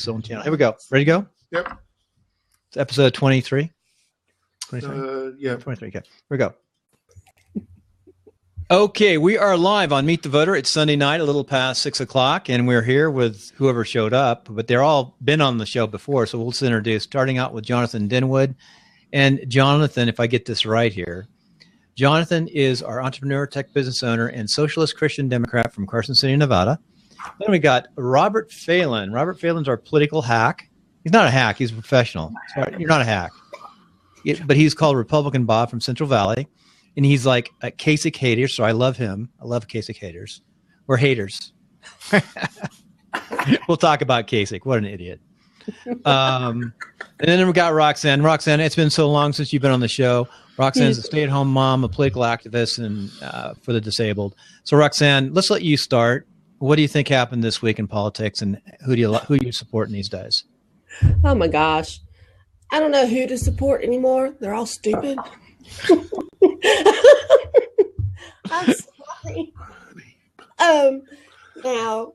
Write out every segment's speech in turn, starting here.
So channel. Here we go. Ready to go? Yep. It's episode 23. 23? Yeah. 23. Okay. Here we go. Okay, we are live on Meet the Voter. It's Sunday night, a little past 6 o'clock, and we're here with whoever showed up, but they're all been on the show before, so we'll just introduce, starting out with Jonathan Denwood. And Jonathan, if I get this right here, Jonathan is our entrepreneur, tech business owner, and socialist Christian Democrat from Carson City, Nevada. Then we got Robert Phelan. Robert Phelan's our political hack. He's not a hack. He's a professional. Sorry, you're not a hack. But he's called Republican Bob from Central Valley. And he's like a Kasich hater, so I love him. I love Kasich haters. We're haters. We'll talk about Kasich. What an idiot. And then we got Roxanne. Roxanne, it's been so long since you've been on the show. Roxanne's a stay-at-home mom, a political activist, and for the disabled. So, Roxanne, let's let you start. What do you think happened this week in politics, and who you supporting these days? Oh my gosh, I don't know who to support anymore. They're all stupid. I'm sorry. Now,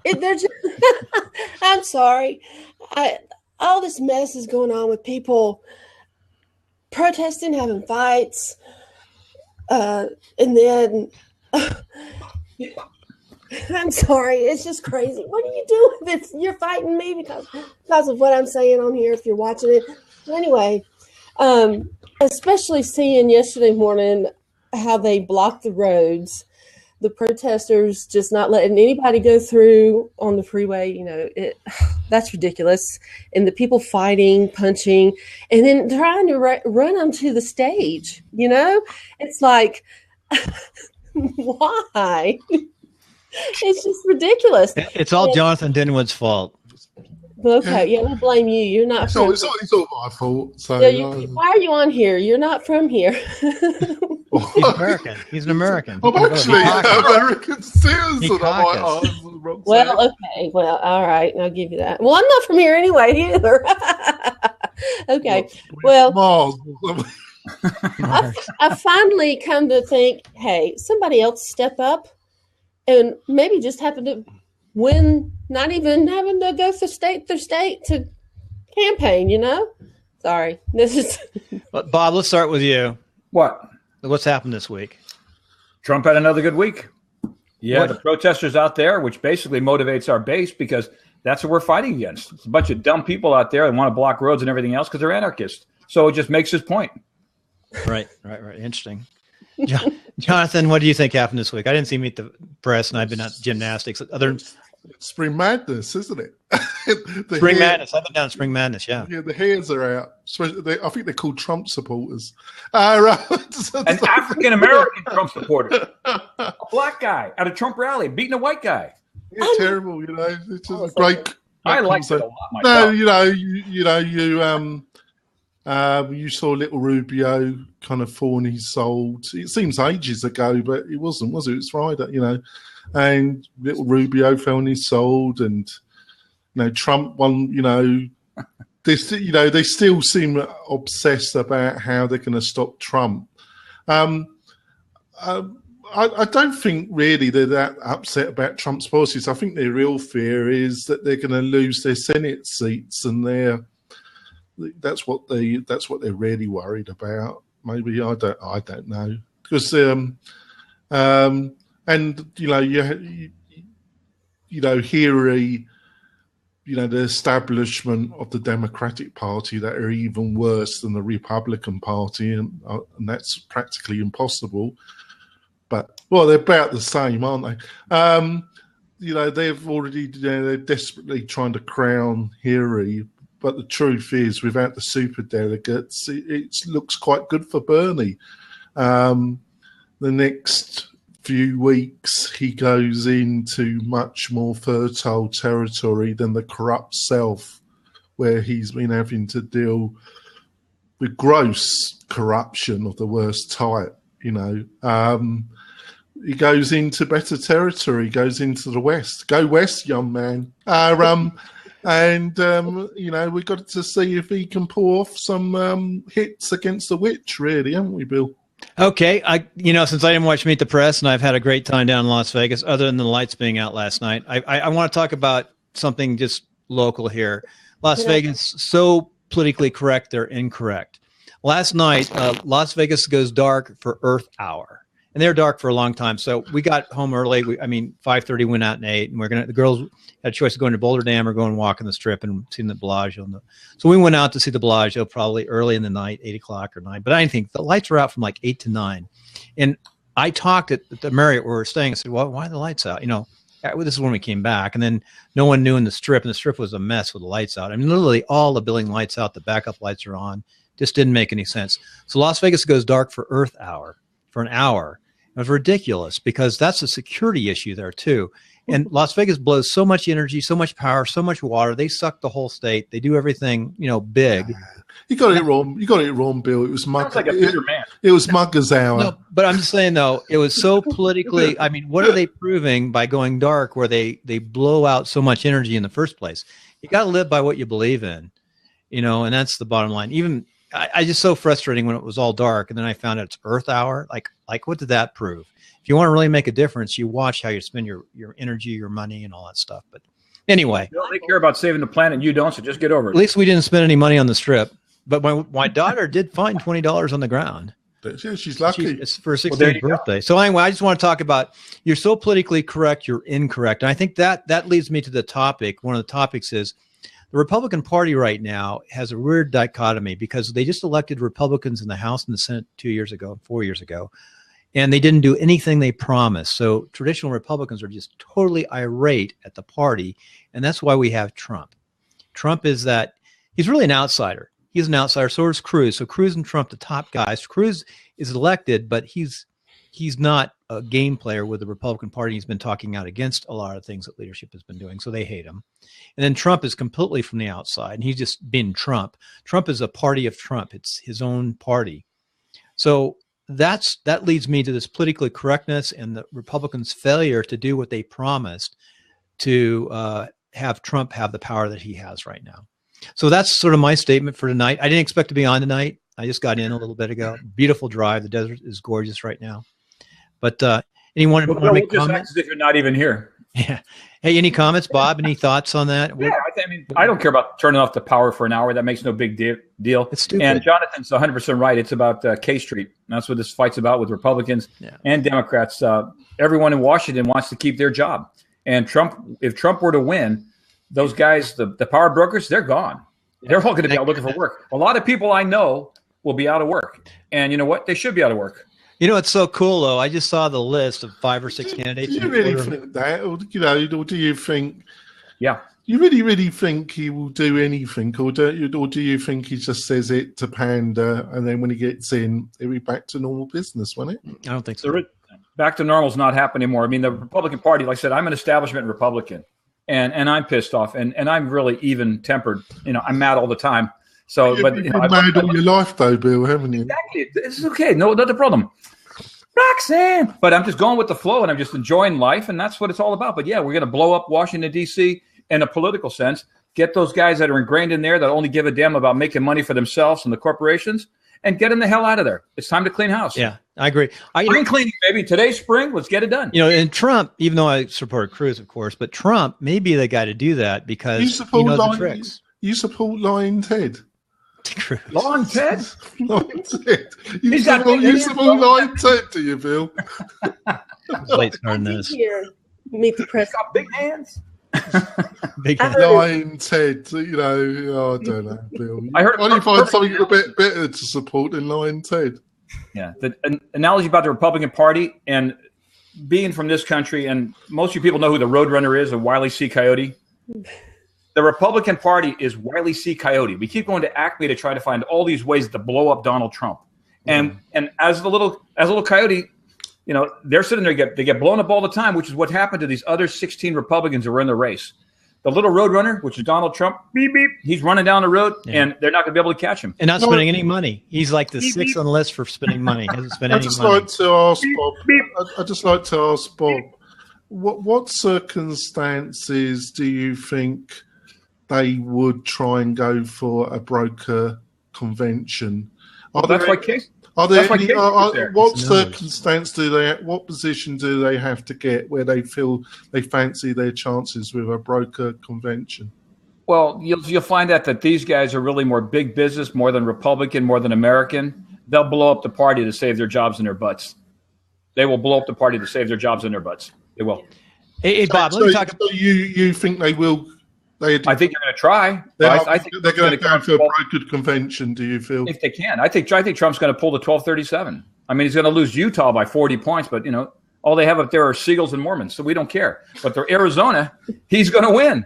they're just. I'm sorry. All this mess is going on with people protesting, having fights, and then. I'm sorry. It's just crazy. What are you doing? You're fighting me because of what I'm saying on here if you're watching it. But anyway, especially seeing yesterday morning how they blocked the roads, the protesters just not letting anybody go through on the freeway. That's ridiculous. And the people fighting, punching, and then trying to run onto the stage. It's like, why? It's just ridiculous. It's all Jonathan Denwood's fault. Okay, yeah, we'll blame you. You're not from It's all my fault. So, why are you on here? You're not from here. He's American. He's an American. I'm actually an American citizen. Well, okay. Well, all right. I'll give you that. Well, I'm not from here anyway either. Okay. Well, I finally come to think, hey, somebody else step up and maybe just happen to win, not even having to go from state to state to campaign, Sorry. This is Bob, let's start with you. What's happened this week? Trump had another good week. Yeah, the protesters out there, which basically motivates our base because that's what we're fighting against. It's a bunch of dumb people out there that want to block roads and everything else because they're anarchists. So it just makes his point. Right. Interesting. Jonathan, what do you think happened this week? I didn't see Meet the Press, and I've been at gymnastics. Spring Madness, isn't it? Spring Madness. I've been down to Spring Madness, yeah. Yeah, the hairs are out. I think they're called Trump supporters. Right. An African-American Trump supporter. A black guy at a Trump rally beating a white guy. Yeah, terrible, It's just a great. I liked it a lot myself. You saw little Rubio kind of thorny sold. It seems ages ago, but it wasn't, was it? It was Friday, And little Rubio found his sold, and Trump won. They still seem obsessed about how they're going to stop Trump. I don't think really they're that upset about Trump's policies. I think their real fear is that they're going to lose their Senate seats, and that's what they're really worried about. Maybe I don't know, because the establishment of the Democratic Party that are even worse than the Republican Party, and that's practically impossible. But they're about the same, aren't they? They've already they're desperately trying to crown Hillary. But the truth is, without the superdelegates, it looks quite good for Bernie. The next few weeks, he goes into much more fertile territory than the corrupt South, where he's been having to deal with gross corruption of the worst type. He goes into better territory, he goes into the West. Go West, young man. We've got to see if he can pull off some hits against the witch, really, haven't we, Bill? Okay. Since I didn't watch Meet the Press and I've had a great time down in Las Vegas, other than the lights being out last night, I want to talk about something just local here. Las Vegas, so politically correct, they're incorrect. Last night, Las Vegas goes dark for Earth Hour. And they're dark for a long time. So we got home early. 5:30 went out and ate. And the girls had a choice of going to Boulder Dam or going walking the Strip and seeing the Bellagio. So we went out to see the Bellagio probably early in the night, 8 o'clock or 9. But I didn't think the lights were out from like 8 to 9. And I talked at the Marriott where we were staying. I said, well, why are the lights out? This is when we came back. And then no one knew in the Strip. And the Strip was a mess with the lights out. Literally all the building lights out. The backup lights are on. Just didn't make any sense. So Las Vegas goes dark for Earth Hour for an hour. It was ridiculous because that's a security issue there too. And Las Vegas blows so much energy, so much power, so much water. They suck the whole state. They do everything, big. You got it wrong. You got it wrong, Bill. It was Sounds like a bigger man. It was Muggers Hour. No, but I'm just saying though, it was so politically. What are they proving by going dark where they blow out so much energy in the first place? You got to live by what you believe in, and that's the bottom line. Even I just so frustrating when it was all dark, and then I found out it's Earth Hour. Like what did that prove? If you want to really make a difference, you watch how you spend your energy, your money, and all that stuff. But anyway, they care about saving the planet, and you don't. So just get over it. At least we didn't spend any money on the Strip. But my daughter did find $20 on the ground. Yeah, she's lucky. It's for her 16th birthday. So anyway, I just want to talk about you're so politically correct, you're incorrect, and I think that leads me to the topic. One of the topics is the Republican Party right now has a weird dichotomy because they just elected Republicans in the House and the Senate 4 years ago, and they didn't do anything they promised. So traditional Republicans are just totally irate at the party, and that's why we have Trump. Trump is that he's really an outsider. He's an outsider. So is Cruz. So Cruz and Trump, the top guys. Cruz is elected, but he's not a game player with the Republican Party. He's been talking out against a lot of things that leadership has been doing, so they hate him. And then Trump is completely from the outside, and he's just been Trump. Trump is a party of Trump. It's his own party. So that leads me to this politically correctness and the Republicans' failure to do what they promised to have Trump have the power that he has right now. So that's sort of my statement for tonight. I didn't expect to be on tonight. I just got in a little bit ago. Beautiful drive. The desert is gorgeous right now. But anyone want to make comments? As if you're not even here. Yeah. Hey, any comments, Bob? Any thoughts on that? Yeah, I don't care about turning off the power for an hour. That makes no big deal. It's stupid. And Jonathan's 100% right. It's about K Street. That's what this fight's about with Republicans and Democrats. Everyone in Washington wants to keep their job. And if Trump were to win, those guys, the power brokers, they're gone. They're all going to be out looking for work. A lot of people I know will be out of work. And you know what? They should be out of work. It's so cool, though. I just saw the list of 5 or 6 candidates. Do you really think that? Or, or do you think... Yeah. You really, really think he will do anything? Or do you think he just says it to pander, and then when he gets in, he'll be back to normal business, won't it? I don't think so. Back to normal is not happening anymore. The Republican Party, like I said, I'm an establishment Republican. And I'm pissed off, and I'm really even-tempered. I'm mad all the time. So, You've been mad all your life, though, Bill, haven't you? Exactly. This is okay. No, not the problem. Roxanne! But I'm just going with the flow, and I'm just enjoying life, and that's what it's all about. But, yeah, we're going to blow up Washington, D.C. in a political sense, get those guys that are ingrained in there that only give a damn about making money for themselves and the corporations, and get them the hell out of there. It's time to clean house. Yeah, I agree. Spring cleaning, baby. Today's spring. Let's get it done. And Trump, even though I support Cruz, of course, but Trump may be the guy to do that because he knows the tricks. You support Lying Ted. Lying Ted? Lying Ted. You support Lying Ted, do you, Bill? Late starting this. Meet the press. Got big hands. Big hands. Lying Ted, I don't know, Bill. I find something a bit better to support than Lying Ted. Yeah, the analogy about the Republican Party and being from this country, and most of you people know who the Roadrunner is, a Wile C. Coyote. The Republican Party is Wile C. Coyote. We keep going to Acme to try to find all these ways to blow up Donald Trump. And as a little coyote, they're sitting there, they get blown up all the time, which is what happened to these other 16 Republicans who were in the race. The little Roadrunner, which is Donald Trump, beep, beep, he's running down the road, and they're not going to be able to catch him. And not spending any money. He's like the 6th on the list for spending money. He hasn't spent any money. I'd just like to ask Bob, what circumstances do you think they would try and go for a broker convention? That's why Case. Are there That's why any, Casey was there. what It's numbers. circumstance what position do they have to get where they feel they fancy their chances with a broker convention? Well, you'll find out that these guys are really more big business, more than Republican, more than American. They'll blow up the party to save their jobs and their butts. They will blow up the party to save their jobs and their butts. They will. Hey, Bob, let me talk. So you think they will? I think they're going to try. I think they're going to go for a brokered convention. Do you feel? If they can, I think Trump's going to pull the 1237. I mean, he's going to lose Utah by 40 points, but all they have up there are seagulls and Mormons, so we don't care. But they're Arizona. He's going to win.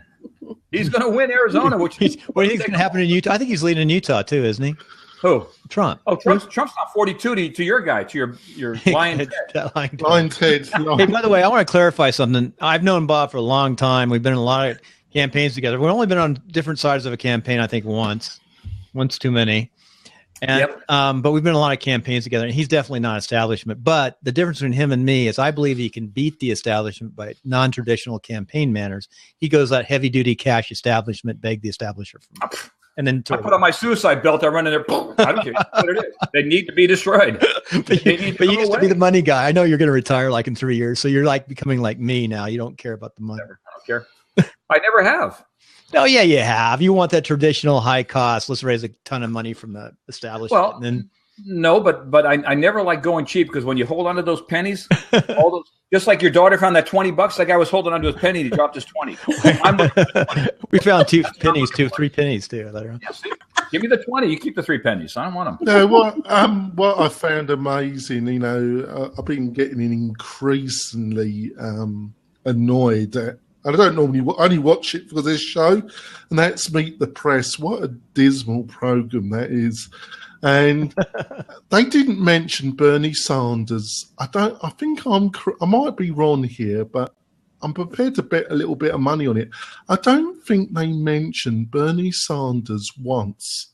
He's going to win Arizona. What do you think is going to happen In Utah? I think he's leading in Utah too, isn't he? Who? Trump. Oh, Trump's not 42 to your guy, to your lion head. Lion Ted. Hey, by the way, I want to clarify something. I've known Bob for a long time. We've been in a lot of campaigns together. We've only been on different sides of a campaign, I think, once too many. And but we've been in a lot of campaigns together, and he's definitely not establishment. But the difference between him and me is I believe he can beat the establishment by non-traditional campaign manners. He goes that heavy-duty cash establishment, beg the establisher from me. And then I put on my suicide belt. I run in there. I don't care what it is. They need to be destroyed. But you used to be the money guy. I know you're going to retire like in 3 years, so you're like becoming like me now. You don't care about the money. I don't care. I never have. No, yeah, you have. You want that traditional high cost. Let's raise a ton of money from the establishment. Well, and then no, but I never like going cheap because when you hold on to those pennies, all those just like your daughter found that $20. That guy was holding onto his penny and he dropped his 20. We found 3 pennies too. Yeah, see? Give me the 20. You keep the 3 pennies. I don't want them. No, what I found amazing, I've been getting increasingly annoyed at. I don't normally only watch it for this show, and that's Meet the Press. What a dismal program that is. And they didn't mention Bernie Sanders. I might be wrong here, but I'm prepared to bet a little bit of money on it. I don't think they mentioned Bernie Sanders once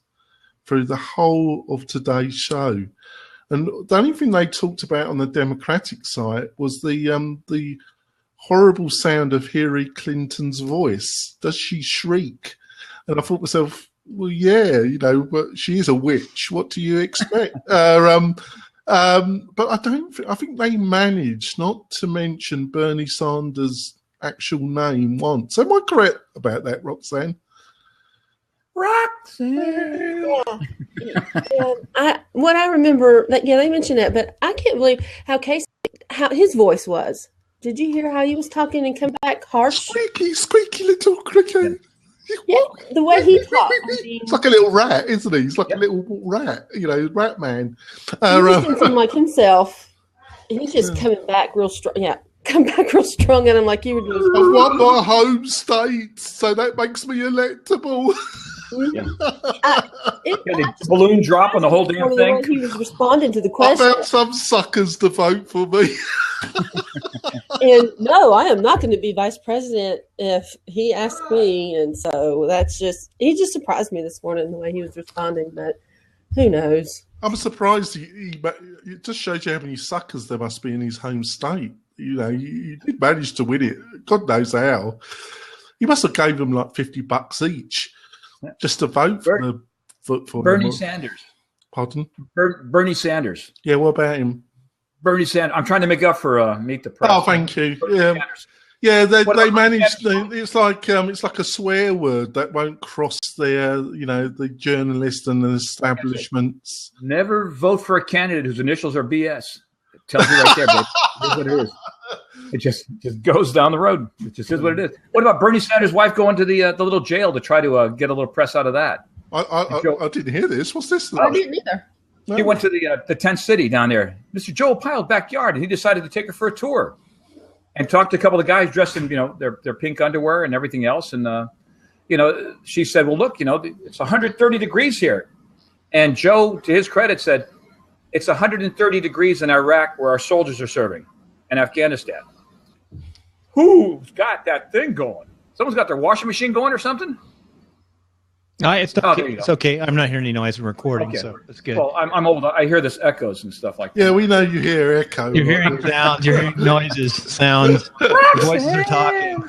through the whole of today's show. And the only thing they talked about on the Democratic side was the horrible sound of Hillary Clinton's voice. Does she shriek? And I thought to myself, well, yeah, but she is a witch. What do you expect? But I think they managed not to mention Bernie Sanders' actual name once. Am I correct about that, Roxanne? What I remember, they mentioned that, but I can't believe how his voice was. Did you hear how he was talking and come back harsh? Squeaky little cricket. Yeah, the way he talked. It's like a little rat, isn't he? He's like a little rat, rat man. He doesn't seem like himself. He's just coming back real strong. Yeah, come back real strong, and I'm like, you were doing. I've won my home state, so that makes me electable. Yeah. The balloon drop on the whole damn thing. He was responding to the question. I found some suckers to vote for me. And no, I am not going to be vice president if he asked me. And so he just surprised me this morning the way he was responding. But who knows? I'm surprised. It just shows you how many suckers there must be in his home state. You did manage to win it. God knows how. He must have gave them like $50 each just to vote for Bernie Sanders. Pardon? Bernie Sanders. Yeah, what about him? Bernie Sanders. I'm trying to make up for Meet the Press. Oh, thank you. Yeah, they managed. It's like a swear word that won't cross the journalist and the establishments. Never vote for a candidate whose initials are BS. It tells you right there, but here's what it is. It just goes down the road. It just is what it is. What about Bernie Sanders' wife going to the little jail to try to get a little press out of that? I didn't hear this. What's this? I didn't either. No. He went to the tent city down there, Mr. Joel Pyle's backyard, and he decided to take her for a tour and talked to a couple of guys dressed in their pink underwear and everything else. And she said, "Well, look, it's 130 degrees here," and Joe, to his credit, said, "It's 130 degrees in Iraq where our soldiers are serving, and Afghanistan." Who's got that thing going? Someone's got their washing machine going or something? It's okay. It's okay. I'm not hearing any noise in recording, so it's good. Well, I'm old. I hear this echoes and stuff like that. Yeah, we know you hear echo. You're hearing sounds. You're hearing noises, sounds. The voices are talking.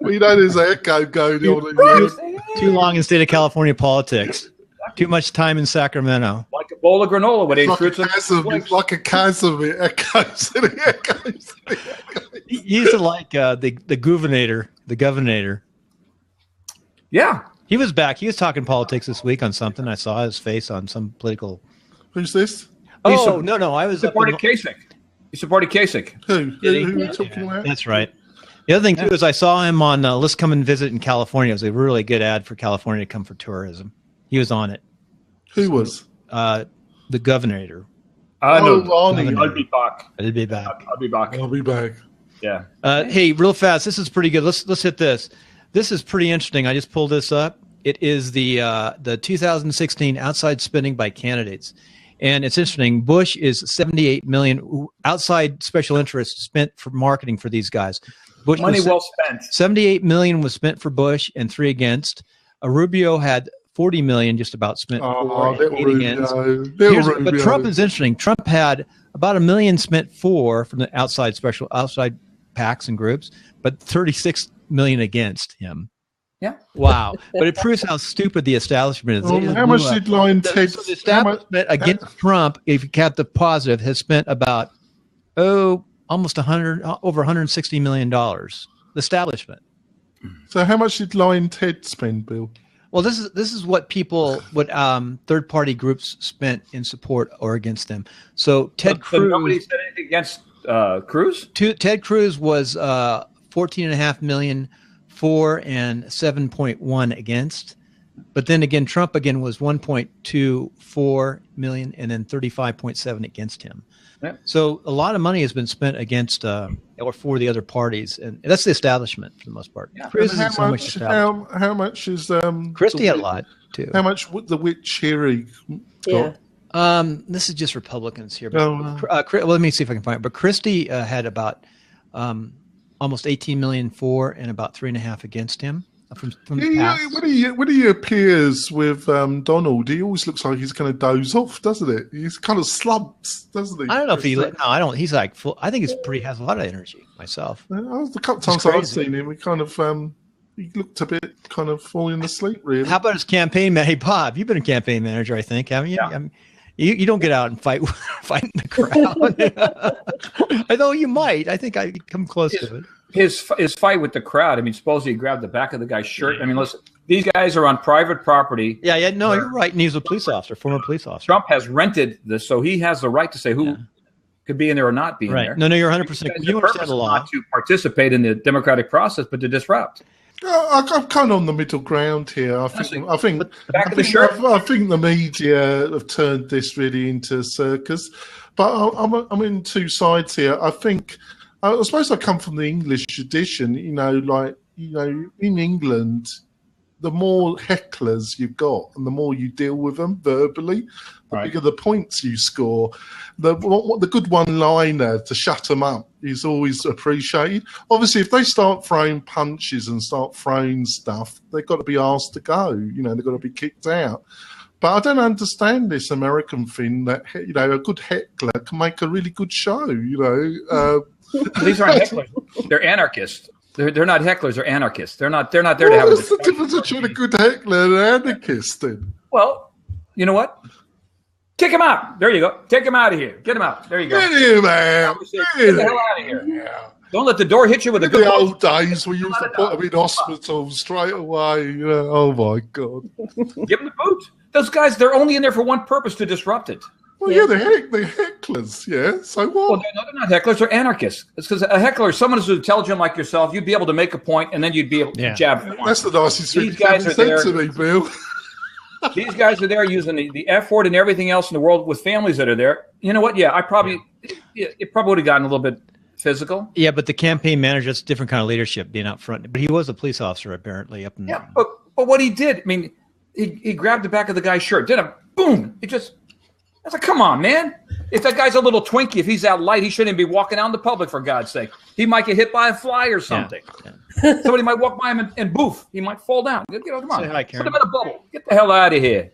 We know there's echo going on. Too long in state of California politics. Too much time in Sacramento. a bowl of granola with 8 It's fruits. it's like a chasm. It echoes. It echoes. He used to like the governor. Yeah. He was back. He was talking politics this week on something. I saw his face on some political. Who's this? Oh, no. I was supported Kasich. He supported Kasich. Who are you talking about? That's right. The other thing, too, is I saw him on Let's Come and Visit in California. It was a really good ad for California to come for tourism. He was on it. Who was? The governor. I'll be back. I'll be back. I'll be back. Yeah. Hey, real fast. This is pretty good. Let's hit this. This is pretty interesting. I just pulled this up. It is the 2016 outside spending by candidates, and it's interesting. Bush is 78 million outside special interests spent for marketing for these guys. Bush money well spent. 78 million was spent for Bush and 3 against. Rubio had 40 million just about spent for and 8 against. But Trump is interesting. Trump had about $1 million spent from the outside PACs and groups, but 36 million against him. Yeah. Wow. But it proves how stupid the establishment is. How much did Line Ted? So the establishment against Trump, if you count the positive, has spent about almost over $160 million. The establishment. So how much did Line Ted spend, Bill? Well, this is what third party groups spent in support or against them. So Ted Cruz. Nobody said anything against Cruz. Ted Cruz was 14.5 million for and 7.1 against. But then again, Trump again was 1.24 million and then 35.7 against him. Yeah. So a lot of money has been spent against or for the other parties, and that's the establishment for the most part. Yeah. How much is Christie had a lot too? How much would the witch Cherry got? This is just Republicans here. But, let me see if I can find it. But Christie had about almost 18 million for and about 3.5 against him. From when he appears with Donald, he always looks like he's going to doze off, doesn't it? He's kind of slumps, doesn't he? I don't know if he. No, I don't. He's like full. I think has a lot of energy myself. The couple times I've seen him, he looked a bit kind of falling asleep. Really. How about his campaign man? Hey, Bob, you've been a campaign manager, I think, haven't you? Yeah. You don't get out and fight in the crowd. Although you might. I think I come close to it. His fight with the crowd. I mean, supposedly he grabbed the back of the guy's shirt. I mean, listen, these guys are on private property. Yeah. No, you're right. And he's a police officer, former police officer. Trump has rented this, so he has the right to say who could be in there or not be in there. No, you're 100%. You understand the law. Not to participate in the democratic process, but to disrupt. I'm kind of on the middle ground here. I think the media have turned this really into a circus, but I'm in two sides here. I suppose I come from the English tradition. In England, the more hecklers you've got, and the more you deal with them verbally, the bigger the points you score. The good one-liner to shut them up is always appreciated. Obviously, if they start throwing punches and start throwing stuff, they've got to be asked to go. They've got to be kicked out. But I don't understand this American thing that a good heckler can make a really good show. These aren't hecklers; they're anarchists. They're not hecklers; they're anarchists. They're not there to have a discussion. What's the difference between a good heckler and an anarchist? Then, well, you know what? Kick him out. There you go. Take him out of here. Get him out. There you go. Get him out. Get the hell out of here. Yeah. Don't let the door hit you with a good. The old days we used to put them in hospital straight away. Oh my God. Give them the boot. Those guys, they're only in there for one purpose: to disrupt it. Well, they're hecklers, yeah. So what? Well, they're not hecklers; they're anarchists. It's because a heckler, someone who's intelligent like yourself, you'd be able to make a point, and then you'd be able to jab. That's the nicest thing you ever said to me, Bill. These guys are there using the F word and everything else in the world with families that are there. You know what? Yeah, it probably would have gotten a little bit physical. Yeah, but the campaign manager, it's a different kind of leadership being out front. But he was a police officer apparently up in. Yeah, but what he did, I mean, he grabbed the back of the guy's shirt, did a boom. I was like, come on, man. If that guy's a little Twinkie, if he's that light, he shouldn't be walking out in the public, for God's sake. He might get hit by a fly or something. Yeah. Somebody might walk by him and boof. He might fall down. Come on. Put him in a bubble. Get the hell out of here.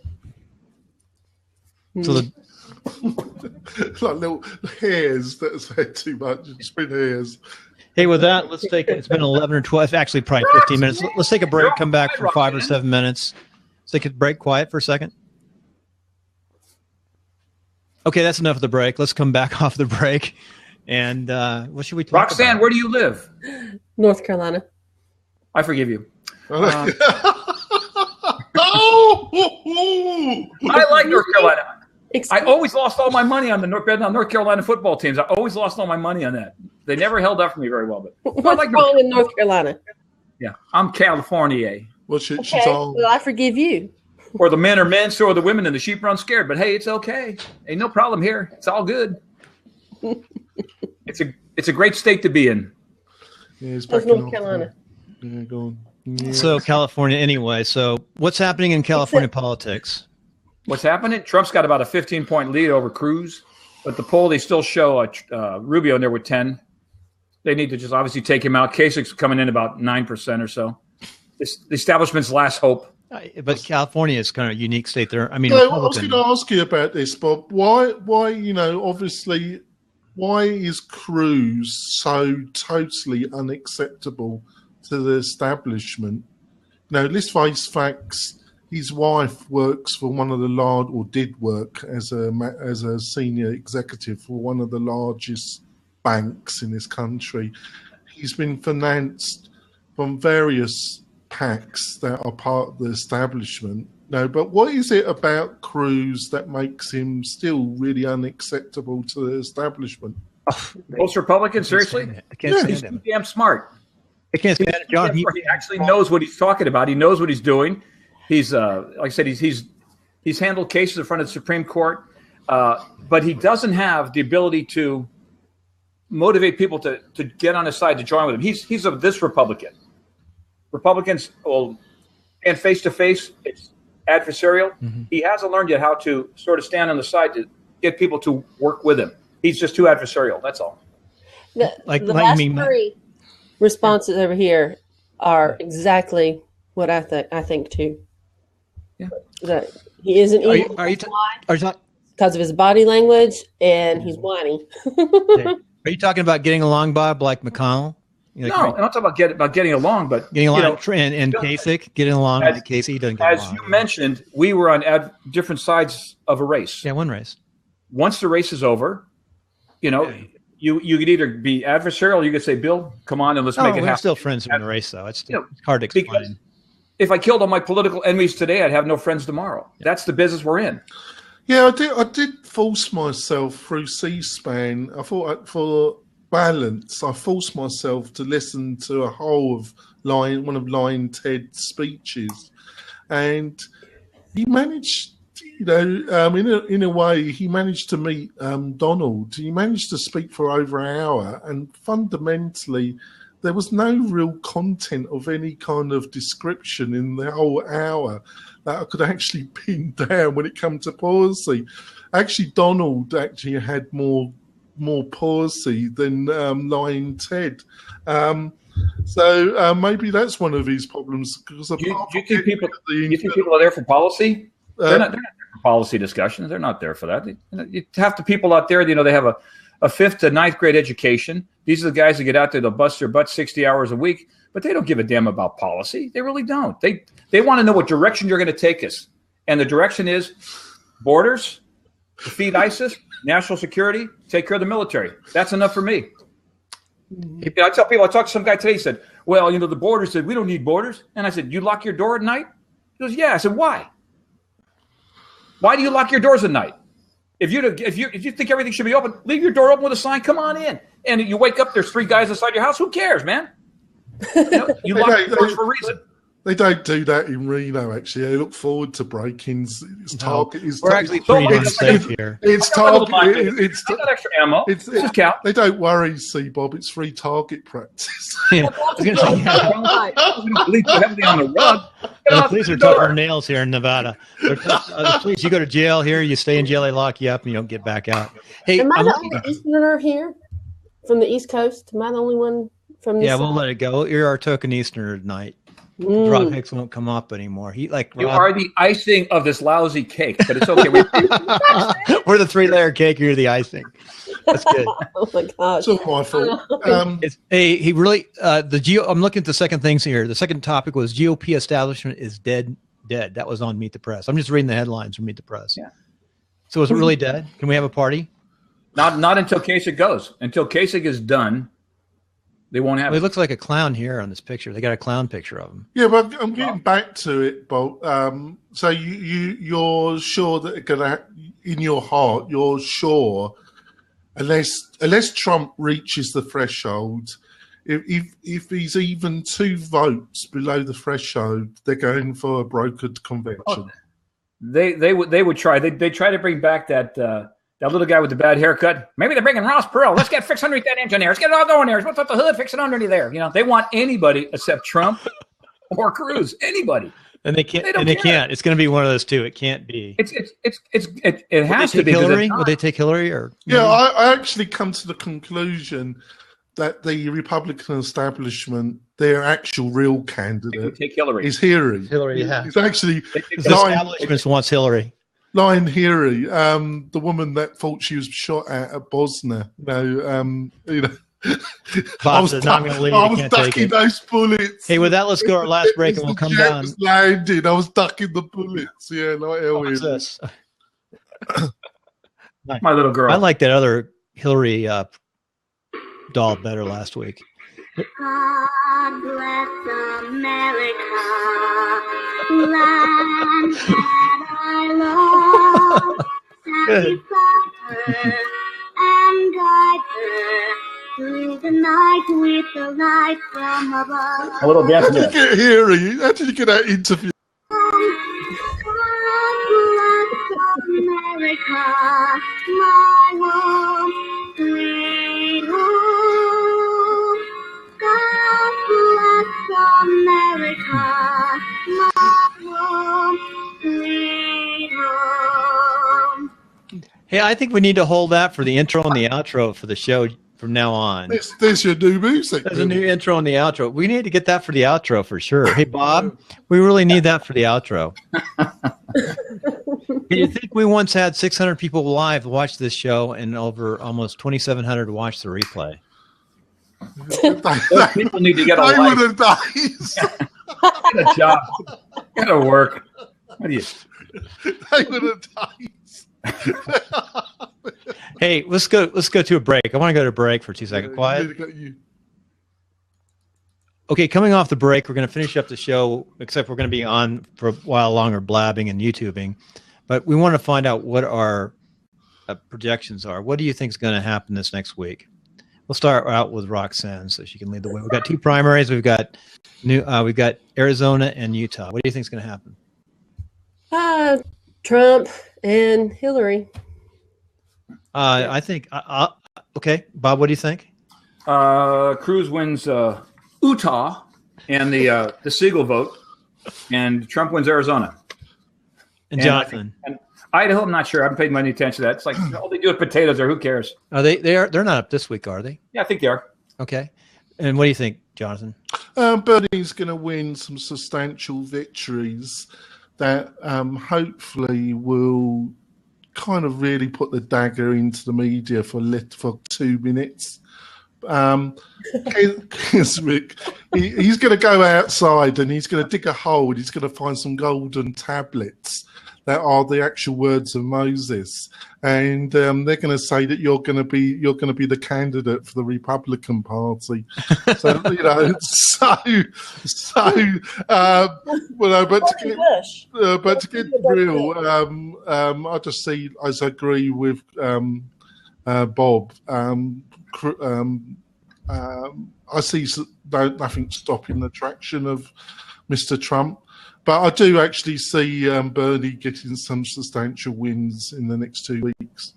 So like little hairs that has had too much. Spin hairs. Hey, with that, let's take it. It's been 11 or 12, actually probably 15 minutes. Let's take a break, come back for 5 or 7 minutes. Let's take a break, quiet for a second. Okay, that's enough of the break. Let's come back off the break. And what should we talk Roxanne, about? where do you live? North Carolina. I forgive you. Oh! I like North Carolina. I Excuse- always lost all my money on the North Carolina football teams. I always lost all my money on that. They never held up for me very well. But I What's like wrong in North Carolina? Yeah, I'm California. Well, she's Okay, all. well, I forgive you. Or the men are men, so are the women, and the sheep run scared. But hey, it's okay. Ain't no problem here. It's all good. It's a great state to be in. Yeah, it's That's back in North Carolina. Yeah, go on. Yeah. So California, anyway. So what's happening in California politics? What's happening? Trump's got about a 15-point lead over Cruz, but the poll, they still show Rubio in there with 10. They need to just obviously take him out. Kasich's coming in about 9% or so. It's the establishment's last hope. But California is kind of a unique state there. I mean, So I was Republican. going to ask you about this, Bob. Why, obviously, why is Cruz so totally unacceptable to the establishment? Let's face facts. His wife works for one of the did work as a senior executive for one of the largest banks in this country. He's been financed from various PACs that are part of the establishment. No, but what is it about Cruz that makes him still really unacceptable to the establishment? Most Republicans, seriously? I can't stand He's him. too damn smart. I can't stand it, John. He actually knows what he's talking about. He knows what he's doing. He's like I said, he's handled cases in front of the Supreme Court, but he doesn't have the ability to motivate people to get on his side, to join with him. He's of this Republican. Republicans will stand face to face. It's adversarial. Mm-hmm. He hasn't learned yet how to sort of stand on the side to get people to work with him. He's just too adversarial. That's all. The last three responses over here are exactly what I think too. Yeah, that he isn't eating because of his body language and he's whiny. Are you talking about getting along, Bob, like McConnell? No, I'm not talking about getting along, but getting along. And Kasich getting along like Casey doesn't get along. As you mentioned, we were on different sides of a race. Yeah, one race. Once the race is over, you could either be adversarial, or you could say, "Bill, come on and let's make it happen." We're still friends in the race, though. It's hard to explain. Because if I killed all my political enemies today, I'd have no friends tomorrow. Yeah. That's the business we're in. Yeah, I did force myself through C-SPAN. I thought for balance, I forced myself to listen to a whole of one of Lion Ted's speeches, and he managed, in a way, he managed to meet Donald. He managed to speak for over an hour, and fundamentally, there was no real content of any kind of description in the whole hour that I could actually pin down when it came to policy. Actually, Donald actually had more policy than Lion Ted. So maybe that's one of his problems. Because do you think people are there for policy? They're not there for policy discussions. They're not there for that. Half the people out there, they have a 5th to 9th grade education. These are the guys that get out there, they'll bust their butt 60 hours a week, but they don't give a damn about policy. They really don't. They want to know what direction you're going to take us. And the direction is borders, defeat ISIS, national security, take care of the military. That's enough for me. I tell people, I talked to some guy today, he said, well, the border said, we don't need borders. And I said, you lock your door at night? He goes, yeah. I said, why? Why do you lock your doors at night? If you think everything should be open, leave your door open with a sign, come on in. And you wake up, there's 3 guys inside your house. Who cares, man? You lock your doors for a reason. They don't do that in Reno, actually. They look forward to break-ins. We're actually pretty damn safe here. It's target. It's got extra ammo. It's just count. They don't worry, see, Bob. It's free target practice. Yeah. I was going to say, we don't believe too heavily on the rug. The police are tougher nails here in Nevada. The police, you go to jail here, you stay in jail, they lock you up, and you don't get back out. Hey, am I the only Easterner here from the East Coast? Am I the only one from this side? We'll let it go. You're our token Easterner tonight. Rob Hicks won't come up anymore. You are the icing of this lousy cake, but it's okay. We're the 3-layer cake. You're the icing. That's good. Oh my gosh! It's all my fault. He really I'm looking at the second things here. The second topic was GOP establishment is dead. That was on Meet the Press. I'm just reading the headlines from Meet the Press. Yeah. So is it really dead? Can we have a party? Not until Kasich goes. Until Kasich is done, they won't have Well, it. he looks like a clown here on this picture. They got a clown picture of him. Yeah, but I'm getting back to it, Bob. So you're sure that in your heart, you're sure, unless Trump reaches the threshold, if he's even 2 votes below the threshold, they're going for a brokered convention. Oh, they would try. They try to bring back that little guy with the bad haircut. Maybe they're bringing Ross Perot. Let's fix underneath that engine there. Let's get it all going there. What's up the hood? Fix it underneath there. You know, they want anybody except Trump or Cruz. Anybody. And they can't. They can't. It's going to be one of those two. It can't be. It has to be. Hillary? Would they take Hillary or? Yeah, I actually come to the conclusion that the Republican establishment, their actual real candidate, take Hillary. Is Hillary. Hillary, yeah. It's actually the establishment wants Hillary. Lying Hillary, the woman that thought she was shot at Bosnia. I was ducking those bullets. Hey, with that, let's go to our last break and we'll come down. Landed. I was ducking the bullets. Yeah, like what's this? My little girl. I like that other Hillary doll better last week. God bless America, land that I love. Satisfy her and guide her through the night with the light from above. A little dance. How did you get here? How did you get that interview? God bless America, my home, sweet home. God bless America, my home, sweet home. Hey, I think we need to hold that for the intro and the outro for the show from now on. There's your new music. There's a new intro and the outro. We need to get that for the outro for sure. Hey, Bob, we really need that for the outro. You think we once had 600 people live watch this show and over almost 2,700 watch the replay? Those people need to get a life. Would have died. Get a job. Get to work. What do you? They would have died. Hey, let's go to a break. I want to go to a break for 2 seconds. Quiet. Okay, coming off the break, we're going to finish up the show, except we're going to be on for a while longer blabbing and YouTubing. But we want to find out what our projections are. What do you think is going to happen this next week? We'll start out with Roxanne so she can lead the way. We've got 2 primaries. We've got Arizona and Utah. What do you think is going to happen? Trump and Hillary. I think. Okay, Bob. What do you think? Cruz wins Utah and the Siegel vote, and Trump wins Arizona. And Jonathan. And Idaho, I'm not sure. I haven't paid much attention to that. It's like all they do with potatoes, or who cares? They're not up this week, are they? Yeah, I think they are. Okay. And what do you think, Jonathan? Bernie's going to win some substantial victories that hopefully will kind of really put the dagger into the media for 2 minutes. He's going to go outside and he's going to dig a hole and he's going to find some golden tablets that are the actual words of Moses, and they're going to say that you're going to be the candidate for the Republican Party. So but to get real, I just see, as I agree with Bob. I see nothing stopping the traction of Mr. Trump. But I do actually see Bernie getting some substantial wins in the next 2 weeks.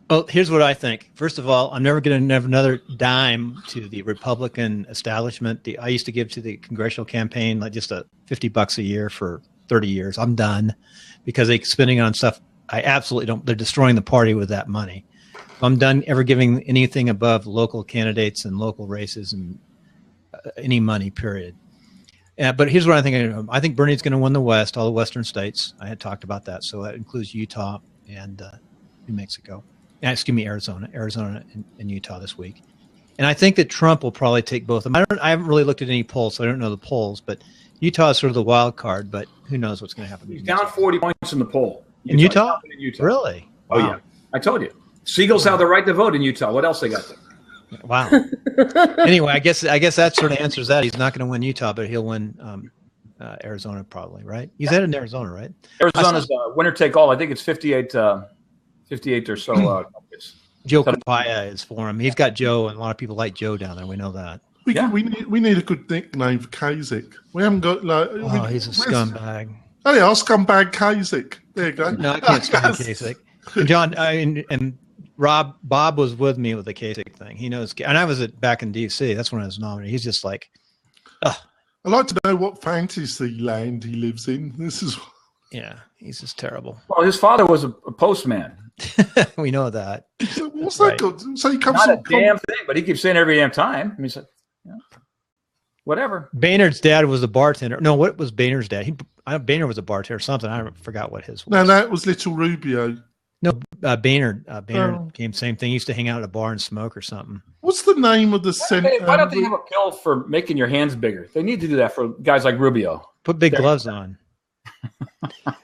Well, here's what I think. First of all, I'm never going to have another dime to the Republican establishment. I used to give to the congressional campaign like just $50 a year for 30 years. I'm done because they're spending on stuff I absolutely don't. They're destroying the party with that money. I'm done ever giving anything above local candidates and local races and any money, period. But here's what I think. I think Bernie's going to win the West, all the Western states. I had talked about that. So that includes Utah and New Mexico. Arizona and Utah this week. And I think that Trump will probably take both of them. I haven't really looked at any polls, so I don't know the polls. But Utah is sort of the wild card, but who knows what's going to happen. He's down 40 points in the poll. In Utah? Really? Oh, yeah. I told you. Seagulls have the right to vote in Utah. What else they got there? Wow. Anyway, I guess that sort of answers that. He's not going to win Utah, but he'll win Arizona probably, right? He's headed in Arizona, right? Arizona's winner take all. I think it's 58 or so. Joe Capaya is for him. He's got Joe, and a lot of people like Joe down there. We know that. We need a good nickname for Kasich. We haven't got he's a scumbag. Oh yeah, I'll scumbag Kasich. There you go. No, I can't stand Kasich. And John and Bob was with me with the Kasich thing. He knows, and I was back in DC. That's when I was nominated. He's just like, ugh. I'd like to know what fantasy land he lives in. This is. Yeah, he's just terrible. Well, his father was a postman. We know that. So what's that good? So he comes not a damn thing, but he keeps saying every damn time. I mean, he's like, whatever. Baynard's dad was a bartender. No, what was Baynard's dad? Baynard was a bartender or something. I forgot what his was. No, that was Little Rubio. No, Baynard came same thing. He used to hang out at a bar and smoke or something. What's the name of the center? Why don't they have a pill for making your hands bigger? They need to do that for guys like Rubio. Put big gloves on.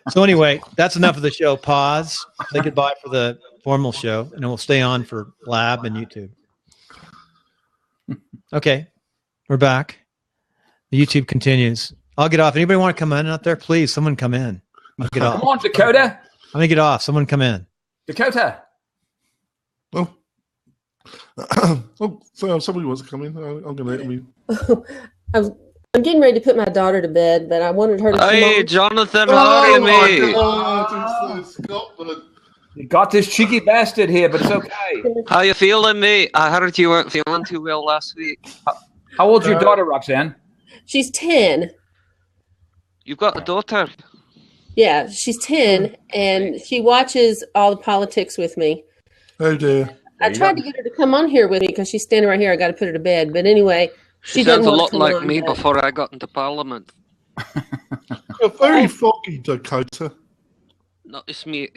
So anyway, that's enough of the show. Pause. Say goodbye for the formal show, and then we'll stay on for Lab and YouTube. Okay, we're back. The YouTube continues. I'll get off. Anybody want to come in out there? Please, someone come in. I'll get off. Come on, Dakota. I'm gonna get off. Someone come in. Dakota. Oh, so somebody wants to come in. I'm going to let me. I'm getting ready to put my daughter to bed, but I wanted her to come Hey, on. Jonathan, how are you, mate? Scotland. You got this cheeky bastard here, but it's okay. How you feeling, mate? I heard you weren't feeling too well last week. How old's your daughter, Roxanne? She's 10. You've got a daughter. Yeah, she's 10, and she watches all the politics with me. Oh, dear. I tried to get her to come on here with me because she's standing right here. I got to put her to bed. But anyway, She sounds a lot like me before I got into Parliament. You're very foggy, Dakota. No, it's me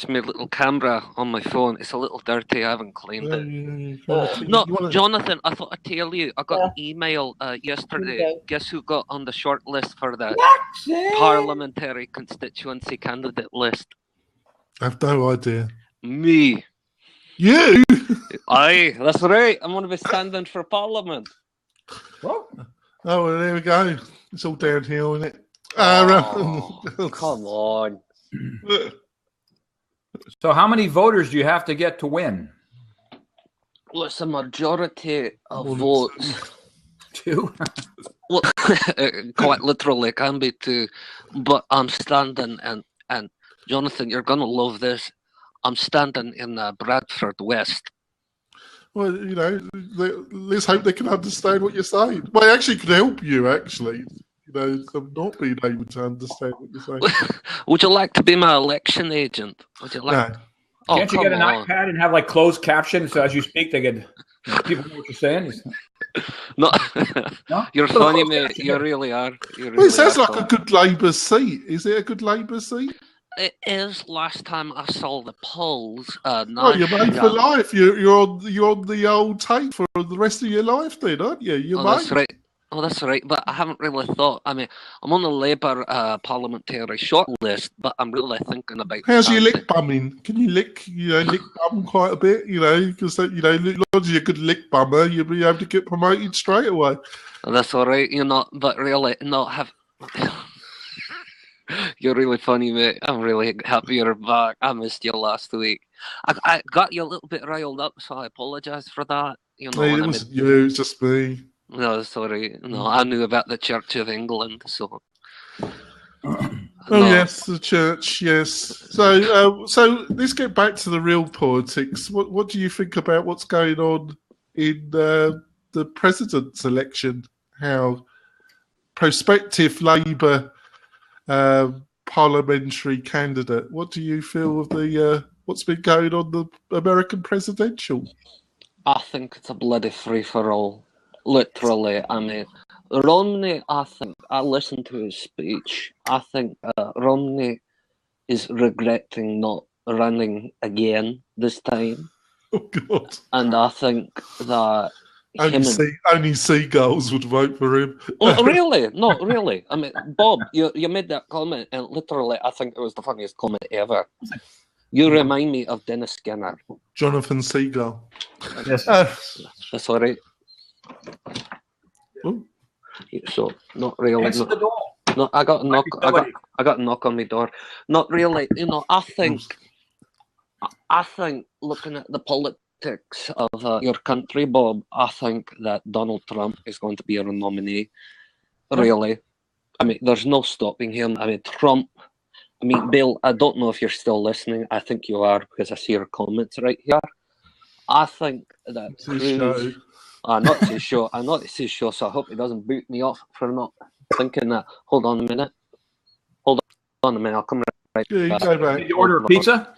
little camera on my phone. It's a little dirty. I haven't cleaned it. No, Jonathan, I thought I'd tell you. I got an email yesterday. Guess who got on the short list for the parliamentary constituency candidate list? I have no idea. Me. You? Aye, that's right. I'm going to be standing for Parliament. What? Oh, well, there we go. It's all downhill, isn't it? Come on. So how many voters do you have to get to win? Well, it's a majority of votes. 2? Well, quite literally, it can be 2. But I'm standing, and Jonathan, you're going to love this. I'm standing in Bradford West. Well, you know, let's hope they can understand what you're saying. Well, it actually could help you, actually. You know, them not being able to understand what you're saying. Would you like to be my election agent? Would you like? No. Oh, Can't you get an iPad and have like closed captions so as you speak they can people know what you're saying? No, No? You're funny, mate. You really are. Well, it sounds like a good Labour seat. Is it a good Labour seat? It is. Last time I saw the polls, Oh, you're made for life. You're on the old tape for the rest of your life, then, aren't you? You're made. That's right. Oh, that's right. But I haven't really thought. I mean, I'm on the Labour parliamentary shortlist, but I'm really thinking about. How's your lick bumming? Can you lick bum quite a bit? You know, because as long as you're a good lick bummer, you'll be able to get promoted straight away. Oh, that's all right. But really, have. You're really funny, mate. I'm really happy you're back. I missed you last week. I got you a little bit riled up, so I apologise for that. You know, It wasn't you, it was just me. No, sorry. No, I knew about the Church of England, so. Yes, the church. Yes. So let's get back to the real politics. What do you think about what's going on in the president's election? How prospective Labour parliamentary candidate? What do you feel of the what's been going on the American presidential? I think it's a bloody free for all. Literally, I mean, Romney. I listened to his speech. I think Romney is regretting not running again this time. Oh God! And I think that only seagulls would vote for him. Oh, really? No, really. I mean, Bob, you made that comment, and literally, I think it was the funniest comment ever. You remind me of Dennis Skinner. Jonathan Seagull. Yes. That's all right. Ooh. So not really. Answer the door. No, I got a knock. I got a knock on my door. Not really. You know, I think looking at the politics of your country, Bob, I think that Donald Trump is going to be our nominee. Really, I mean, there's no stopping him. I mean, Trump. I mean, Bill. I don't know if you're still listening. I think you are because I see your comments right here. I think that Cruz. Not his show. I know it's his show, so I hope he doesn't boot me off for not thinking that. Hold on a minute. I'll come right back. Go back. Did you order a pizza?